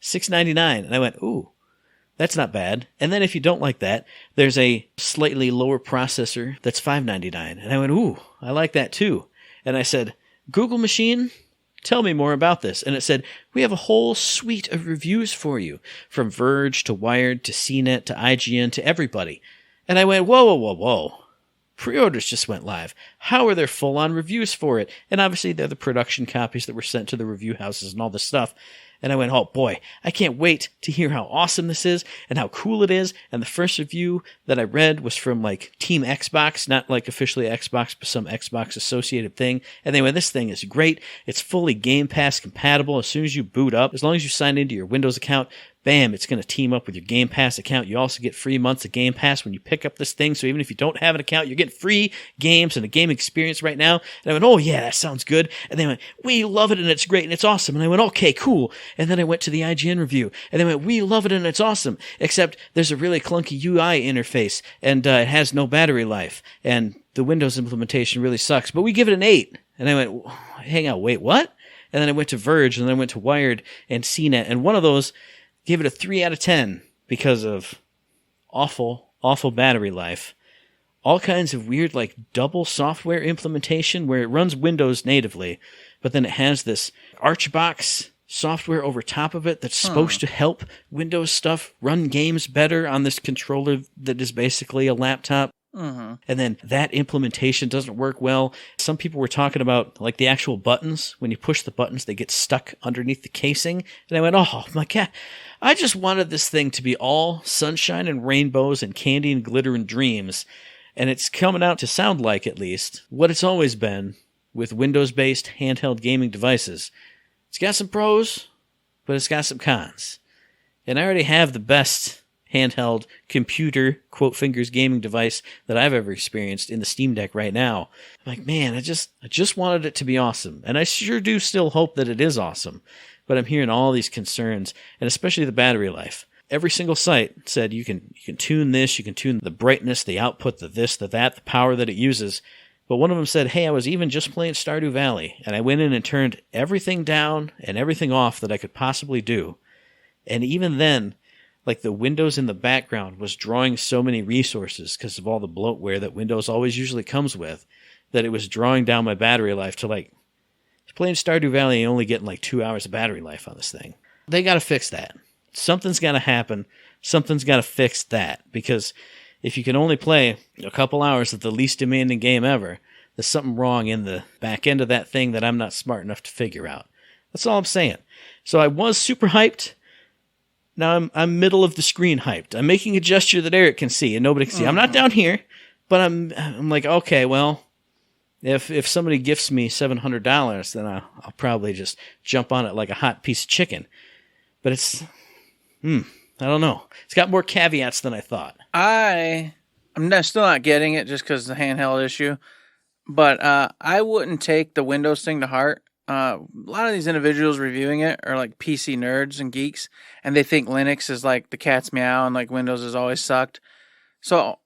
$699. And I went, ooh. That's not bad. And then if you don't like that, there's a slightly lower processor that's $599. And I went, ooh, I like that too. And I said, Google machine, tell me more about this. And it said, we have a whole suite of reviews for you, from Verge to Wired to CNET to IGN to everybody. And I went, whoa. Pre-orders just went live. How are there full-on reviews for it? And obviously they're the production copies that were sent to the review houses and all this stuff. And I went, oh boy, I can't wait to hear how awesome this is and how cool it is. And the first review that I read was from like Team Xbox, not like officially Xbox, but some Xbox associated thing. And they went, this thing is great. It's fully Game Pass compatible. As soon as you boot up, as long as you sign into your Windows account, bam, it's going to team up with your Game Pass account. You also get free months of Game Pass when you pick up this thing. So even if you don't have an account, you're getting free games and a game experience right now. And I went, oh yeah, that sounds good. And they went, we love it and it's great and it's awesome. And I went, okay, cool. And then I went to the IGN review and they went, we love it and it's awesome. Except there's a really clunky UI interface and it has no battery life. And the Windows implementation really sucks. But we give it an 8. And I went, hang on, wait, what? And then I went to Verge and then I went to Wired and CNET. And one of those gave it a 3 out of 10 because of awful battery life. All kinds of weird, like, double software implementation where it runs Windows natively, but then it has this Archbox software over top of it that's supposed to help Windows stuff run games better on this controller that is basically a laptop. And then that implementation doesn't work well. Some people were talking about like the actual buttons. When you push the buttons, they get stuck underneath the casing. And I went, oh my God, I just wanted this thing to be all sunshine and rainbows and candy and glitter and dreams. And it's coming out to sound like, at least, what it's always been with Windows-based handheld gaming devices. It's got some pros, but it's got some cons. And I already have the best handheld computer, quote fingers, gaming device that I've ever experienced in the Steam Deck right now. I'm like, man, I just wanted it to be awesome. And I sure do still hope that it is awesome. But I'm hearing all these concerns, and especially the battery life. every single site said you can tune this, you can tune the brightness, the output, the this, the that, the power that it uses. But one of them said, hey, I was even just playing Stardew Valley, and I went in and turned everything down and everything off that I could possibly do. And even then, like the Windows in the background was drawing so many resources because of all the bloatware that Windows always usually comes with, that it was drawing down my battery life to like playing Stardew Valley and only getting like 2 hours of battery life on this thing. They got to fix that. Something's got to happen. Something's got to fix that, because if you can only play a couple hours of the least demanding game ever, there's something wrong in the back end of that thing that I'm not smart enough to figure out. That's all I'm saying. So I was super hyped. Now I'm middle of the screen hyped. I'm making a gesture that Eric can see and nobody can see. I'm not down here, but I'm like, okay, well, if somebody gifts me $700, then I'll probably just jump on it like a hot piece of chicken. But it's, I don't know. It's got more caveats than I thought. I'm still not getting it just because of the handheld issue. But I wouldn't take the Windows thing to heart. A lot of these individuals reviewing it are like PC nerds and geeks, and they think Linux is like the cat's meow and like Windows has always sucked. So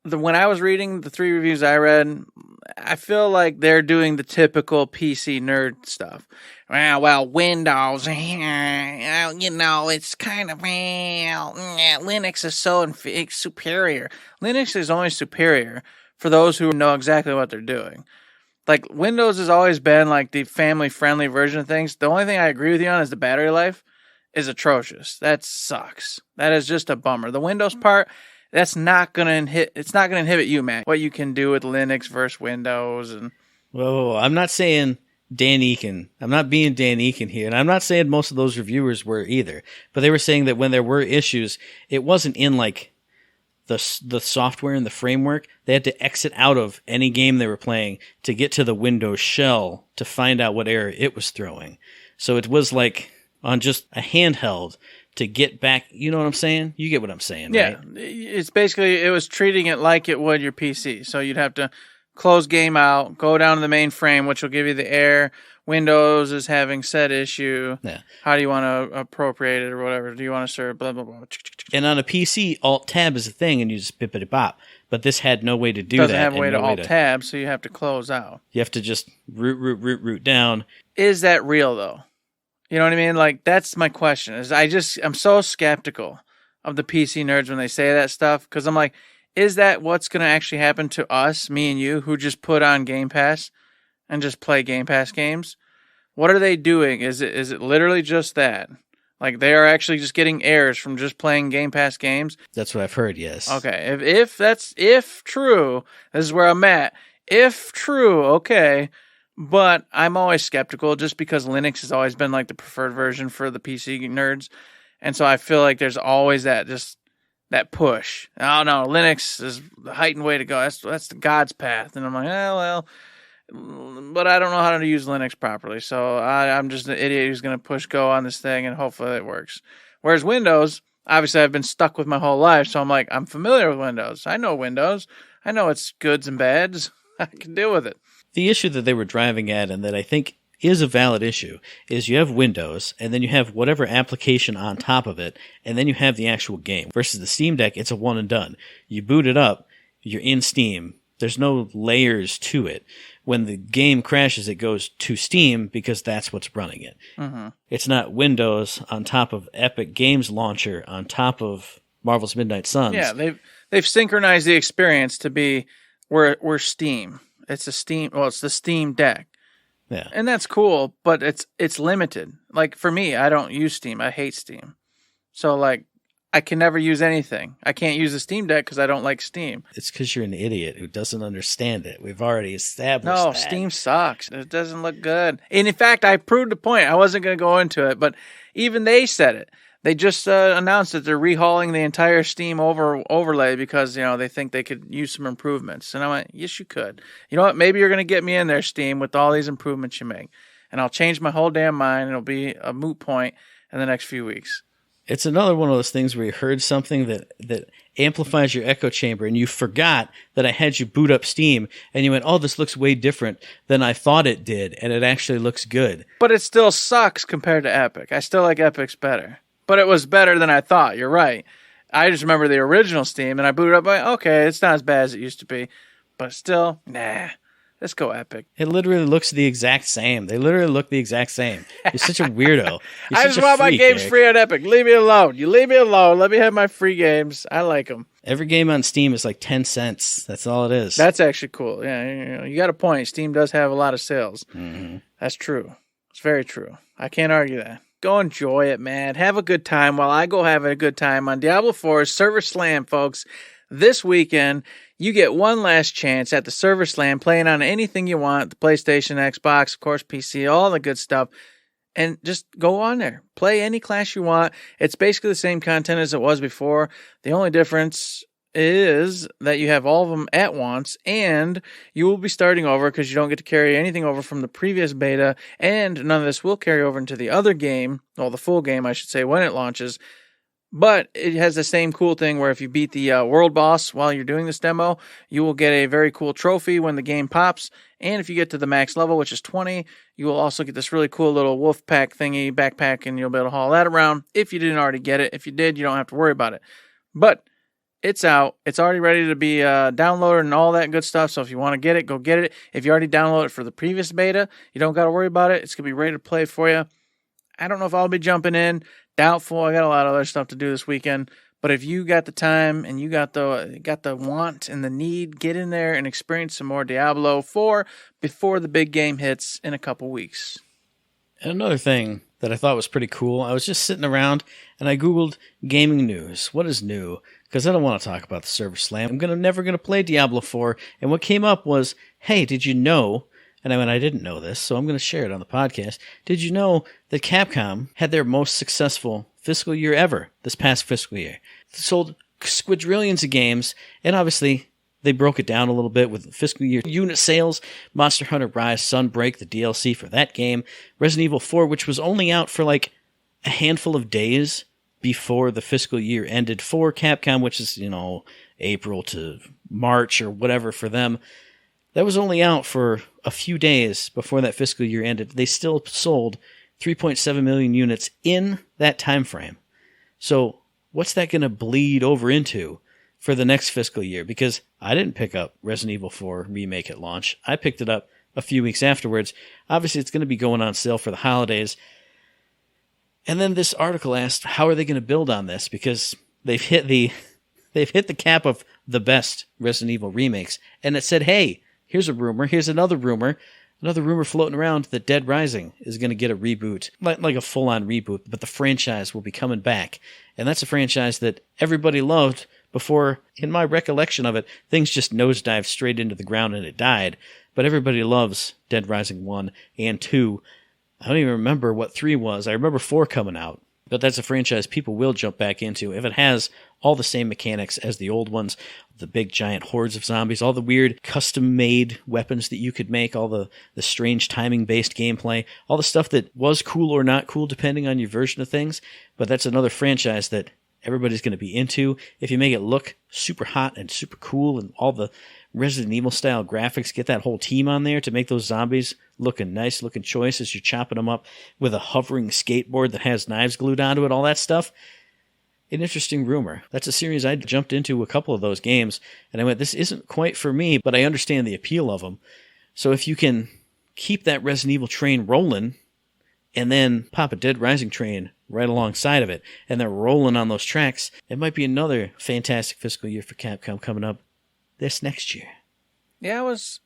when I was reading the 3 reviews I read, I feel like they're doing the typical PC nerd stuff. Well, Windows, it's kind of, Linux is so superior. Linux is only superior for those who know exactly what they're doing. Like, Windows has always been like the family-friendly version of things. The only thing I agree with you on is the battery life is atrocious. That sucks. That is just a bummer. The Windows part, that's not going to inhibit you, Matt. What you can do with Linux versus Windows. And Whoa, I'm not saying Dan Eakin. I'm not being Dan Eakin here. And I'm not saying most of those reviewers were either. But they were saying that when there were issues, it wasn't in like the software and the framework. They had to exit out of any game they were playing to get to the Windows shell to find out what error it was throwing. So it was like on just a handheld to get back. You know what I'm saying? You get what I'm saying, yeah, right? It's basically, it was treating it like it would your PC. So you'd have to close game out, go down to the main frame, which will give you the error. Windows is having said issue. Yeah. How do you want to appropriate it or whatever? Do you want to serve blah, blah, blah. And on a PC, Alt-Tab is a thing, and you just bippity-bop. But this had no way to do that. Doesn't have a way to Alt-Tab, so you have to close out. You have to just root down. Is that real, though? You know what I mean? Like, that's my question. I'm so skeptical of the PC nerds when they say that stuff, because I'm like, is that what's going to actually happen to us, me and you, who just put on Game Pass and just play Game Pass games? What are they doing? Is it literally just that? Like, they are actually just getting errors from just playing Game Pass games? That's what I've heard, yes. Okay, if true, this is where I'm at. If true, okay. But I'm always skeptical just because Linux has always been like the preferred version for the PC nerds. And so I feel like there's always that push. Oh no, Linux is the heightened way to go. That's the God's path. And I'm like, well, but I don't know how to use Linux properly. So I'm just an idiot who's going to push go on this thing and hopefully it works. Whereas Windows, obviously I've been stuck with my whole life. So I'm like, I'm familiar with Windows. I know Windows. I know its goods and bads. I can deal with it. The issue that they were driving at, and that I think is a valid issue, is you have Windows, and then you have whatever application on top of it, and then you have the actual game. Versus the Steam Deck, it's a one and done. You boot it up, you're in Steam. There's no layers to it. When the game crashes, it goes to Steam because that's what's running it. Mm-hmm. It's not Windows on top of Epic Games Launcher on top of Marvel's Midnight Suns. Yeah, they've synchronized the experience to be we're Steam. It's the Steam Deck. Yeah. And that's cool, but it's limited. Like, for me, I don't use Steam. I hate Steam. So, like, I can never use anything. I can't use the Steam Deck because I don't like Steam. It's because you're an idiot who doesn't understand it. We've already established No, that. Steam sucks. It doesn't look good. And in fact, I proved the point. I wasn't going to go into it, but even they said it. They just announced that they're rehauling the entire Steam overlay because, they think they could use some improvements. And I went, yes, you could. You know what? Maybe you're going to get me in there, Steam, with all these improvements you make. And I'll change my whole damn mind. It'll be a moot point in the next few weeks. It's another one of those things where you heard something that amplifies your echo chamber, and you forgot that I had you boot up Steam, and you went, oh, this looks way different than I thought it did, and it actually looks good. But it still sucks compared to Epic. I still like Epic's better. but it was better than I thought. You're right. I just remember the original Steam, and I booted up. Like, okay, it's not as bad as it used to be, but still, nah. Let's go Epic. It literally looks the exact same. They literally look the exact same. You're such a weirdo. You're I such just a want my freak, games Eric. free on Epic. Leave me alone. You leave me alone. Let me have my free games. I like them. Every game on Steam is like 10 cents. That's all it is. That's actually cool. Yeah, you got a point. Steam does have a lot of sales. Mm-hmm. That's true. It's very true. I can't argue that. Go enjoy it, man. Have a good time while I go have a good time on Diablo 4's Server Slam, folks. This weekend, you get one last chance at the Server Slam, playing on anything you want, the PlayStation, Xbox, of course, PC, all the good stuff. And just go on there. Play any class you want. It's basically the same content as it was before. The only difference is that you have all of them at once, and you will be starting over because you don't get to carry anything over from the previous beta, and none of this will carry over into the other game, well, the full game, I should say, when it launches. But it has the same cool thing where if you beat the world boss while you're doing this demo, you will get a very cool trophy when the game pops. And if you get to the max level, which is 20, you will also get this really cool little wolf pack thingy, backpack, and you'll be able to haul that around if you didn't already get it. If you did, you don't have to worry about it. But it's out. It's already ready to be downloaded and all that good stuff. So if you want to get it, go get it. If you already downloaded it for the previous beta, you don't got to worry about it. It's going to be ready to play for you. I don't know if I'll be jumping in. Doubtful. I got a lot of other stuff to do this weekend. But if you got the time and you got the want and the need, get in there and experience some more Diablo 4 before the big game hits in a couple weeks. And another thing that I thought was pretty cool, I was just sitting around and I Googled gaming news. What is new? Because I don't want to talk about the Server Slam. I'm never going to play Diablo 4. And what came up was, hey, did you know... And I went, I didn't know this, so I'm going to share it on the podcast. Did you know that Capcom had their most successful fiscal year ever this past fiscal year? Sold squadrillions of games, and obviously they broke it down a little bit with fiscal year unit sales. Monster Hunter Rise, Sunbreak, the DLC for that game. Resident Evil 4, which was only out for like a handful of days before the fiscal year ended for Capcom, which is, April to March or whatever for them. That was only out for a few days before that fiscal year ended. They still sold 3.7 million units in that time frame. So what's that going to bleed over into for the next fiscal year? Because I didn't pick up Resident Evil 4 Remake at launch. I picked it up a few weeks afterwards. Obviously, it's going to be going on sale for the holidays. And then this article asked, how are they going to build on this? Because they've hit the cap of the best Resident Evil remakes. And it said, hey, here's a rumor. Here's another rumor floating around that Dead Rising is going to get a reboot, like a full-on reboot, but the franchise will be coming back. And that's a franchise that everybody loved before, in my recollection of it, things just nosedived straight into the ground and it died. But everybody loves Dead Rising 1 and 2. I don't even remember what 3 was. I remember 4 coming out. But that's a franchise people will jump back into if it has all the same mechanics as the old ones, the big giant hordes of zombies, all the weird custom-made weapons that you could make, all the strange timing-based gameplay, all the stuff that was cool or not cool depending on your version of things. But that's another franchise that everybody's going to be into. If you make it look super hot and super cool and all the Resident Evil style graphics, get that whole team on there to make those zombies looking nice, looking choice as you're chopping them up with a hovering skateboard that has knives glued onto it, all that stuff. An interesting rumor. That's a series I jumped into a couple of those games, and I went, this isn't quite for me, but I understand the appeal of them. So if you can keep that Resident Evil train rolling, and then pop a Dead Rising train right alongside of it, and they're rolling on those tracks, it might be another fantastic fiscal year for Capcom coming up this next year. Yeah, I was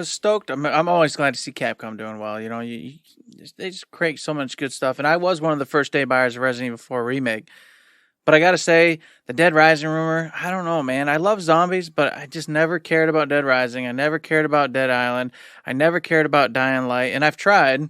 stoked. I'm always glad to see Capcom doing well. They just create so much good stuff. And I was one of the first day buyers of Resident Evil 4 Remake. But I got to say, the Dead Rising rumor, I don't know, man. I love zombies, but I just never cared about Dead Rising. I never cared about Dead Island. I never cared about Dying Light. And I've tried,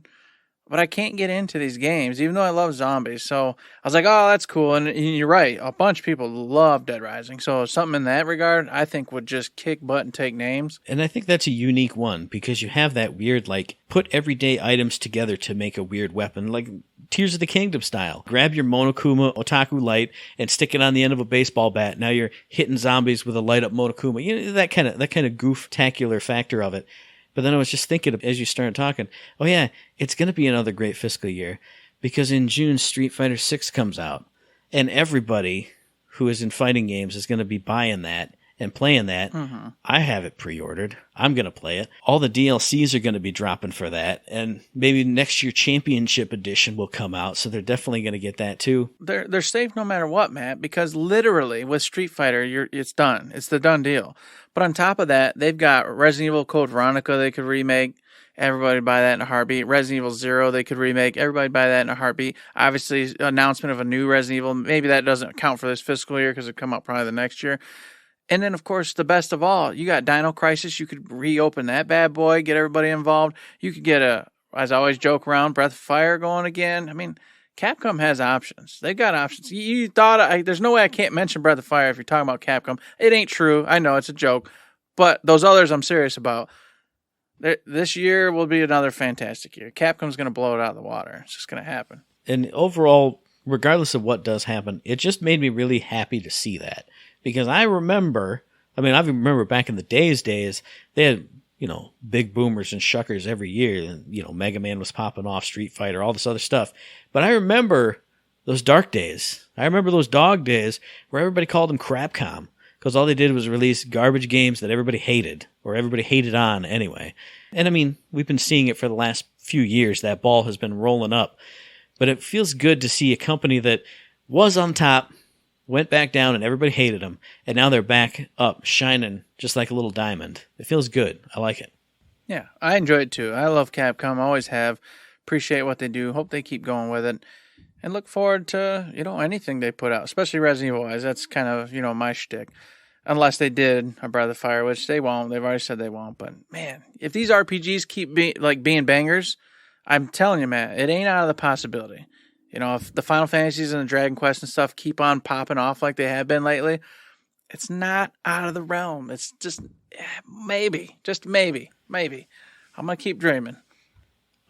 but I can't get into these games, even though I love zombies. So I was like, oh, that's cool. And you're right. A bunch of people love Dead Rising. So something in that regard, I think would just kick butt and take names. And I think that's a unique one because you have that weird, put everyday items together to make a weird weapon, like Tears of the Kingdom style. Grab your Monokuma Otaku light and stick it on the end of a baseball bat. Now you're hitting zombies with a light up Monokuma. That kind of goof-tacular factor of it. But then I was just thinking, as you started talking, oh yeah, it's going to be another great fiscal year. because in June Street Fighter 6 comes out, and everybody who is in fighting games is going to be buying that and playing that. Mm-hmm. I have it pre-ordered. I'm going to play it. All the DLCs are going to be dropping for that, and maybe next year Championship Edition will come out, so they're definitely going to get that too. They're safe no matter what, Matt, because literally with Street Fighter, it's done. It's the done deal. But on top of that, they've got Resident Evil Code Veronica they could remake. Everybody buy that in a heartbeat. Resident Evil 0 they could remake. Everybody buy that in a heartbeat. Obviously, announcement of a new Resident Evil. Maybe that doesn't count for this fiscal year because it'll come out probably the next year. And then, of course, the best of all, you got Dino Crisis. You could reopen that bad boy, get everybody involved. You could get as I always joke around, Breath of Fire going again. I mean, Capcom has options. They got options. You thought there's no way I can't mention Breath of Fire if you're talking about Capcom. It ain't true. I know it's a joke. But those others I'm serious about. This year will be another fantastic year. Capcom's going to blow it out of the water. It's just going to happen. And overall, regardless of what does happen, it just made me really happy to see that. Because I remember back in the days, they had, big boomers and shuckers every year. And, Mega Man was popping off, Street Fighter, all this other stuff. But I remember those dark days. I remember those dog days where everybody called them Crapcom. Because all they did was release garbage games that everybody hated, or everybody hated on anyway. And I mean, we've been seeing it for the last few years. That ball has been rolling up. But it feels good to see a company that was on top, went back down, and everybody hated them, and now they're back up, shining just like a little diamond. It feels good. I like it. Yeah, I enjoy it too. I love Capcom. Always have. Appreciate what they do. Hope they keep going with it. And look forward to, anything they put out, especially Resident Evil wise. That's kind of, my shtick. Unless they did a Breath of Fire, which they won't. They've already said they won't. But, man, if these RPGs keep being bangers, I'm telling you, man, it ain't out of the possibility. If the Final Fantasies and the Dragon Quest and stuff keep on popping off like they have been lately, it's not out of the realm. It's just maybe. I'm going to keep dreaming.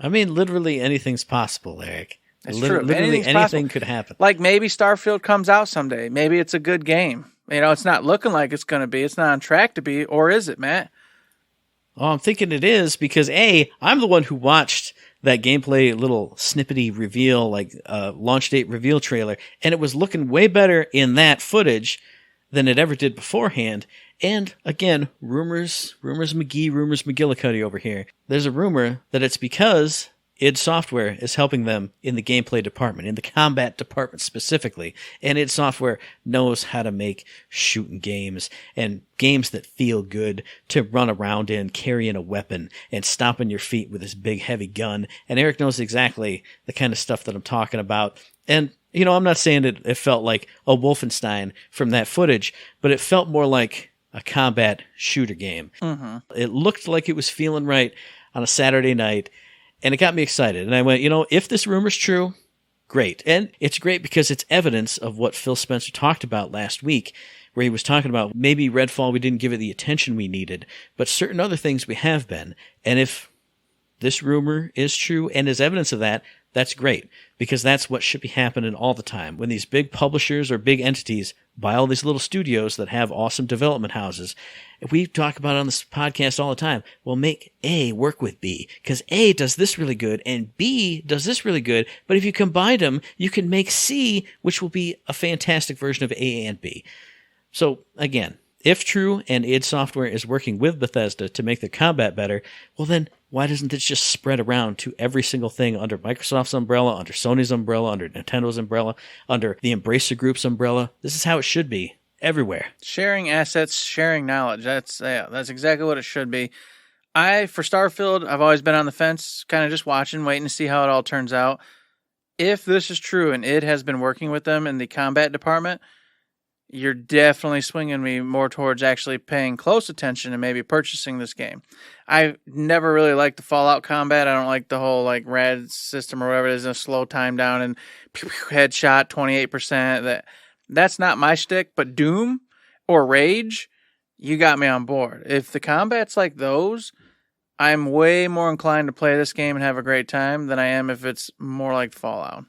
I mean, literally anything's possible, Eric. That's true. Literally anything could happen. Like maybe Starfield comes out someday. Maybe it's a good game. It's not looking like it's going to be. It's not on track to be. Or is it, Matt? Oh, I'm thinking it is because, I'm the one who watched that gameplay little snippety reveal, launch date reveal trailer, and it was looking way better in that footage than it ever did beforehand. And again, rumors McGillicuddy over here. There's a rumor that it's because id Software is helping them in the gameplay department, in the combat department specifically. And id Software knows how to make shooting games and games that feel good to run around in, carrying a weapon and stomping your feet with this big heavy gun. And Eric knows exactly the kind of stuff that I'm talking about. And, I'm not saying that it felt like a Wolfenstein from that footage, but it felt more like a combat shooter game. Mm-hmm. It looked like it was feeling right on a Saturday night. And it got me excited. And I went, if this rumor's true, great. And it's great because it's evidence of what Phil Spencer talked about last week, where he was talking about maybe Redfall, we didn't give it the attention we needed, but certain other things we have been. And if this rumor is true and is evidence of that, that's great, because that's what should be happening all the time. When these big publishers or big entities buy all these little studios that have awesome development houses, we talk about it on this podcast all the time. Well, make A work with B, because A does this really good and B does this really good. But if you combine them, you can make C, which will be a fantastic version of A and B. So again, if true and id Software is working with Bethesda to make their combat better, well then why doesn't this just spread around to every single thing under Microsoft's umbrella, under Sony's umbrella, under Nintendo's umbrella, under the Embracer Group's umbrella? This is how it should be. Everywhere. Sharing assets, sharing knowledge. That's exactly what it should be. For Starfield, I've always been on the fence, kind of just watching, waiting to see how it all turns out. If this is true and id has been working with them in the combat department, you're definitely swinging me more towards actually paying close attention and maybe purchasing this game. I never really liked the Fallout combat. I don't like the whole rad system or whatever it is, a slow time down and headshot 28%. That's not my shtick, but Doom or Rage, you got me on board. If the combat's like those, I'm way more inclined to play this game and have a great time than I am if it's more like Fallout.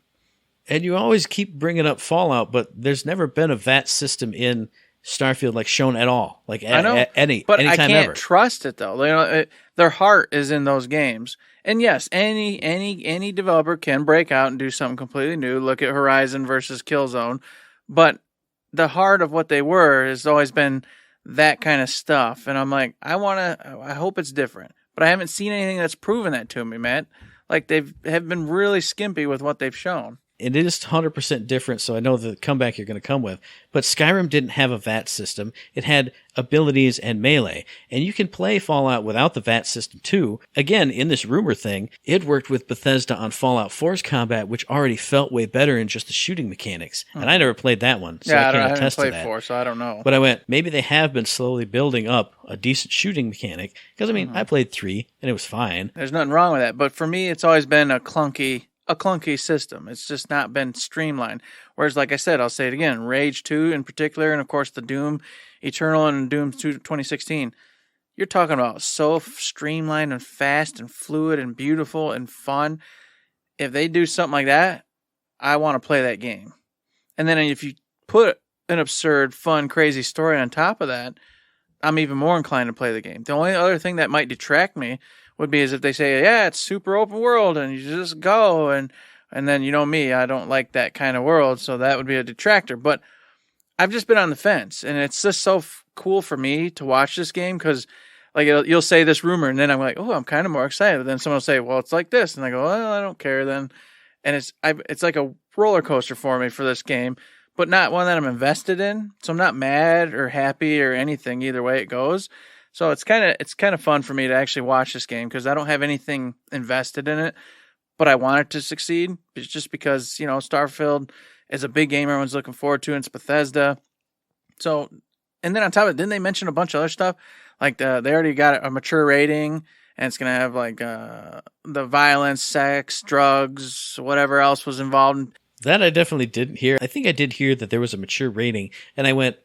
And you always keep bringing up Fallout, but there's never been a VAT system in Starfield like shown at all. Like I know, but anytime I can't ever. trust it though. Their heart is in those games. And yes, any developer can break out and do something completely new. Look at Horizon versus Killzone, but the heart of what they were has always been that kind of stuff. And I'm like, I hope it's different, but I haven't seen anything that's proven that to me, Matt. Like have been really skimpy with what they've shown. It is 100% different, so I know the comeback you're going to come with. But Skyrim didn't have a VAT system. It had abilities and melee. And you can play Fallout without the VAT system too. Again, in this rumor thing, it worked with Bethesda on Fallout 4's combat, which already felt way better in just the shooting mechanics. And I never played that one, so I can't attest to that. I haven't played 4, so I don't know. But I went, maybe they have been slowly building up a decent shooting mechanic. Because, I mean, I played 3, and it was fine. There's nothing wrong with that. But for me, it's always been a clunky system. It's just not been streamlined. Whereas, like I said, I'll say it again, Rage 2 in particular, and of course the Doom Eternal and Doom 2 2016, you're talking about so streamlined and fast and fluid and beautiful and fun. If they do something like that, I want to play that game. And then if you put an absurd, fun, crazy story on top of that, I'm even more inclined to play the game. The only other thing that might detract me would be as if they say, yeah, it's super open world and you just go and then, you know me, I don't like that kind of world, so that would be a detractor. But I've just been on the fence, and it's just so cool for me to watch this game because, like, you'll say this rumor, and then I'm like, oh, I'm kind of more excited. But then someone will say, well, it's like this, and I go, well, I don't care then. And it's like a roller coaster for me for this game, but not one that I'm invested in. So I'm not mad or happy or anything either way it goes. So it's kind of fun for me to actually watch this game because I don't have anything invested in it, but I want it to succeed. It's just because, you know, Starfield is a big game everyone's looking forward to, and it's Bethesda. So, and then on top of it, didn't they mention a bunch of other stuff? Like they already got a mature rating, and it's going to have like the violence, sex, drugs, whatever else was involved. That I definitely didn't hear. I think I did hear that there was a mature rating, and I went,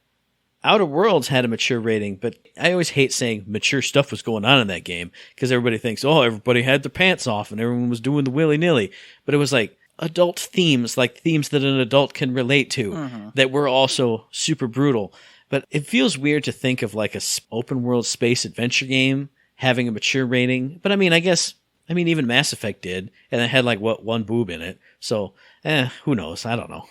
Outer Worlds had a mature rating, but I always hate saying mature stuff was going on in that game because everybody thinks, oh, everybody had their pants off and everyone was doing the willy-nilly. But it was like adult themes, like themes that an adult can relate to that were also super brutal. But it feels weird to think of like a open world space adventure game having a mature rating. But I mean, even Mass Effect did, and it had like, one boob in it. So, who knows? I don't know.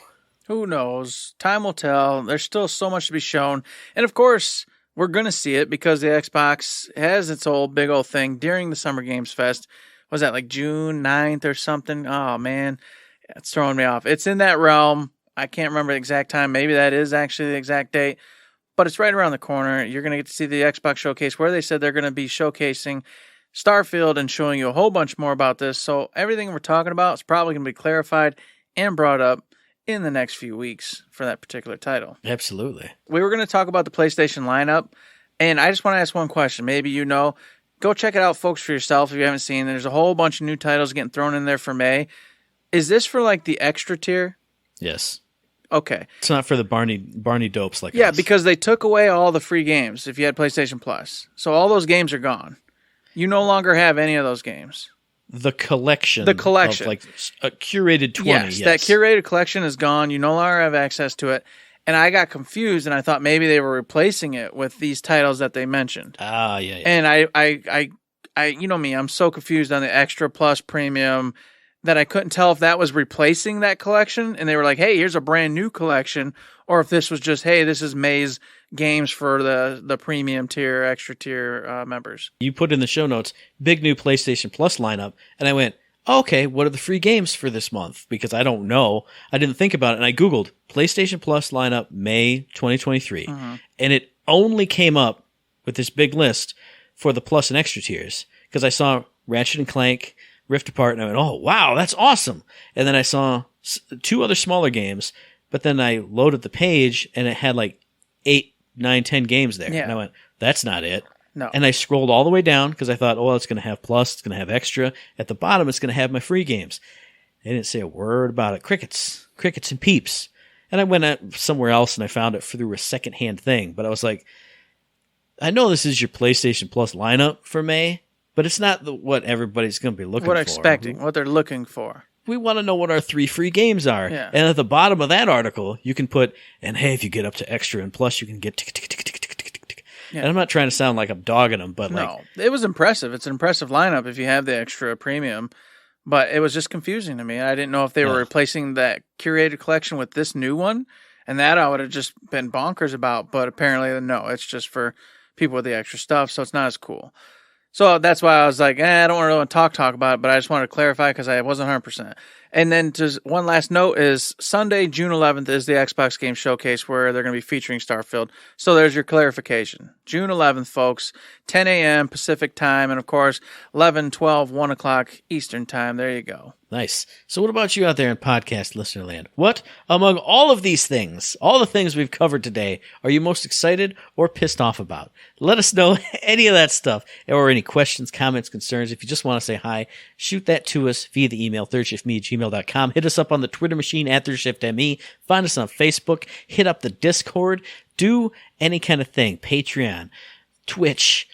Who knows? Time will tell. There's still so much to be shown. And of course, we're going to see it because the Xbox has its big old thing during the Summer Games Fest. Was that like June 9th or something? Oh, man. It's throwing me off. It's in that realm. I can't remember the exact time. Maybe that is actually the exact date. But it's right around the corner. You're going to get to see the Xbox showcase where they said they're going to be showcasing Starfield and showing you a whole bunch more about this. So everything we're talking about is probably going to be clarified and brought up in the next few weeks for that particular title. Absolutely. We were going to talk about the PlayStation lineup, and I just want to ask one question. Maybe you know. Go check it out, folks, for yourself if you haven't seen it. There's a whole bunch of new titles getting thrown in there for May. Is this for, like, the extra tier? Yes. Okay. It's not for the Barney dopes like Yeah, us. because they took away all the free games if you had PlayStation Plus. So all those games are gone. You no longer have any of those games. The collection. Of like a curated 20. Yes, that curated collection is gone. You no longer have access to it. And I got confused, and I thought maybe they were replacing it with these titles that they mentioned. Ah, yeah. And I you know me, I'm so confused on the Extra Plus Premium that I couldn't tell if that was replacing that collection, and they were like, hey, here's a brand new collection, or if this was just, hey, this is May's games for the premium tier, extra tier members. You put in the show notes, big new PlayStation Plus lineup, and I went, okay, what are the free games for this month? Because I don't know. I didn't think about it, and I Googled PlayStation Plus lineup May 2023, and it only came up with this big list for the Plus and extra tiers, because I saw Ratchet & Clank, Rift Apart, and I went, oh, wow, that's awesome. And then I saw 2 other smaller games, but then I loaded the page, and it had like 8, 9, 10 games there. Yeah. And I went, that's not it. No. And I scrolled all the way down because I thought, oh, well, it's going to have Plus, it's going to have Extra. At the bottom, it's going to have my free games. They didn't say a word about it. Crickets and peeps. And I went somewhere else and I found it through a secondhand thing. But I was like, I know this is your PlayStation Plus lineup for May, but it's not what everybody's going to be looking for. Expecting, what they're looking for. we want to know what our 3 free games are. Yeah. And at the bottom of that article, you can put, and hey, if you get up to extra and plus, you can get tick, tick, tick, tick, tick, tick, tick, tick. Yeah. And I'm not trying to sound like I'm dogging them, but No, it was impressive. It's an impressive lineup if you have the extra premium, but it was just confusing to me. I didn't know if they were replacing that curated collection with this new one, and that I would have just been bonkers about, but apparently no, it's just for people with the extra stuff, so it's not as cool. So that's why I was like, I don't really want to talk about it, but I just wanted to clarify because I wasn't 100%. And then just one last note is Sunday, June 11th is the Xbox Game Showcase where they're going to be featuring Starfield. So there's your clarification. June 11th, folks, 10 a.m. Pacific time, and of course, 11, 12, 1 o'clock Eastern time. There you go. Nice. So what about you out there in podcast listener land? What among all of these things, all the things we've covered today, are you most excited or pissed off about? Let us know any of that stuff or any questions, comments, concerns. If you just want to say hi, shoot that to us via the email, thirdshiftme@gmail.com. Hit us up on the Twitter machine at thirdShiftME. Find us on Facebook. Hit up the Discord. Do any kind of thing. Patreon, Twitch.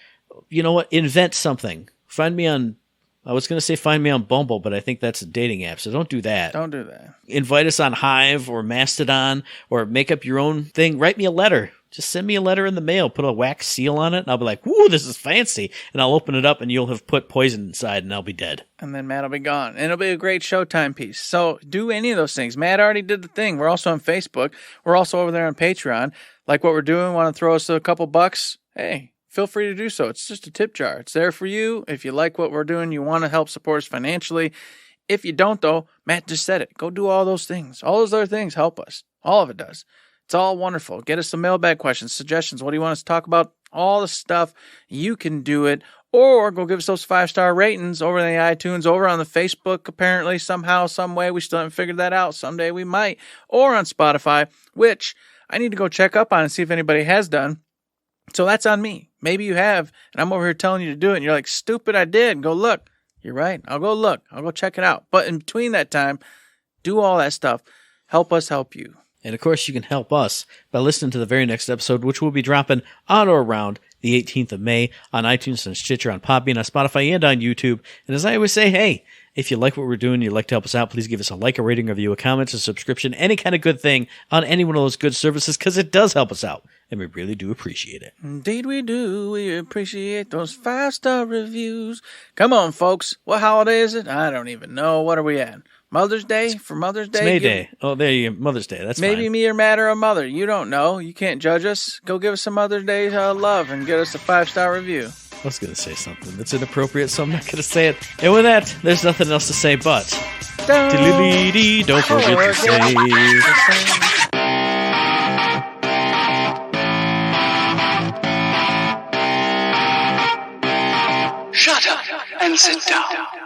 You know what? Invent something. Find me on... I was going to say find me on Bumble, but I think that's a dating app, so don't do that. Don't do that. Invite us on Hive or Mastodon or make up your own thing. Write me a letter. Just send me a letter in the mail. Put a wax seal on it, and I'll be like, woo, this is fancy. And I'll open it up, and you'll have put poison inside, and I'll be dead. And then Matt will be gone. And it'll be a great Showtime piece. So do any of those things. Matt already did the thing. We're also on Facebook. We're also over there on Patreon. Like what we're doing, want to throw us a couple bucks? Hey, feel free to do so. It's just a tip jar. It's there for you. If you like what we're doing, you want to help support us financially. If you don't, though, Matt just said it. Go do all those things. All those other things help us. All of it does. It's all wonderful. Get us some mailbag questions, suggestions. What do you want us to talk about? All the stuff. You can do it. Or go give us those 5-star ratings over in the iTunes, over on the Facebook, apparently, somehow, some way. We still haven't figured that out. Someday we might. Or on Spotify, which I need to go check up on and see if anybody has done. So that's on me. Maybe you have, and I'm over here telling you to do it, and you're like, stupid, I did. Go look. You're right. I'll go look. I'll go check it out. But in between that time, do all that stuff. Help us help you. And, of course, you can help us by listening to the very next episode, which will be dropping on or around the 18th of May on iTunes, on Stitcher, on Podbean, on Spotify, and on YouTube. And as I always say, hey, if you like what we're doing and you'd like to help us out, please give us a like, a rating, a review, a comment, a subscription, any kind of good thing on any one of those good services, because it does help us out, and we really do appreciate it. Indeed we do. We appreciate those 5-star reviews. Come on, folks. What holiday is it? I don't even know. What are we at? Mother's Day? For Mother's Day? It's May Day. Oh, there you go. Mother's Day. That's maybe fine. me or Matt or a mother. You don't know. You can't judge us. Go give us some Mother's Day love and get us a 5-star review. I was going to say something that's inappropriate, so I'm not going to say it. And with that, there's nothing else to say but... Don't forget to save. Shut up and sit down.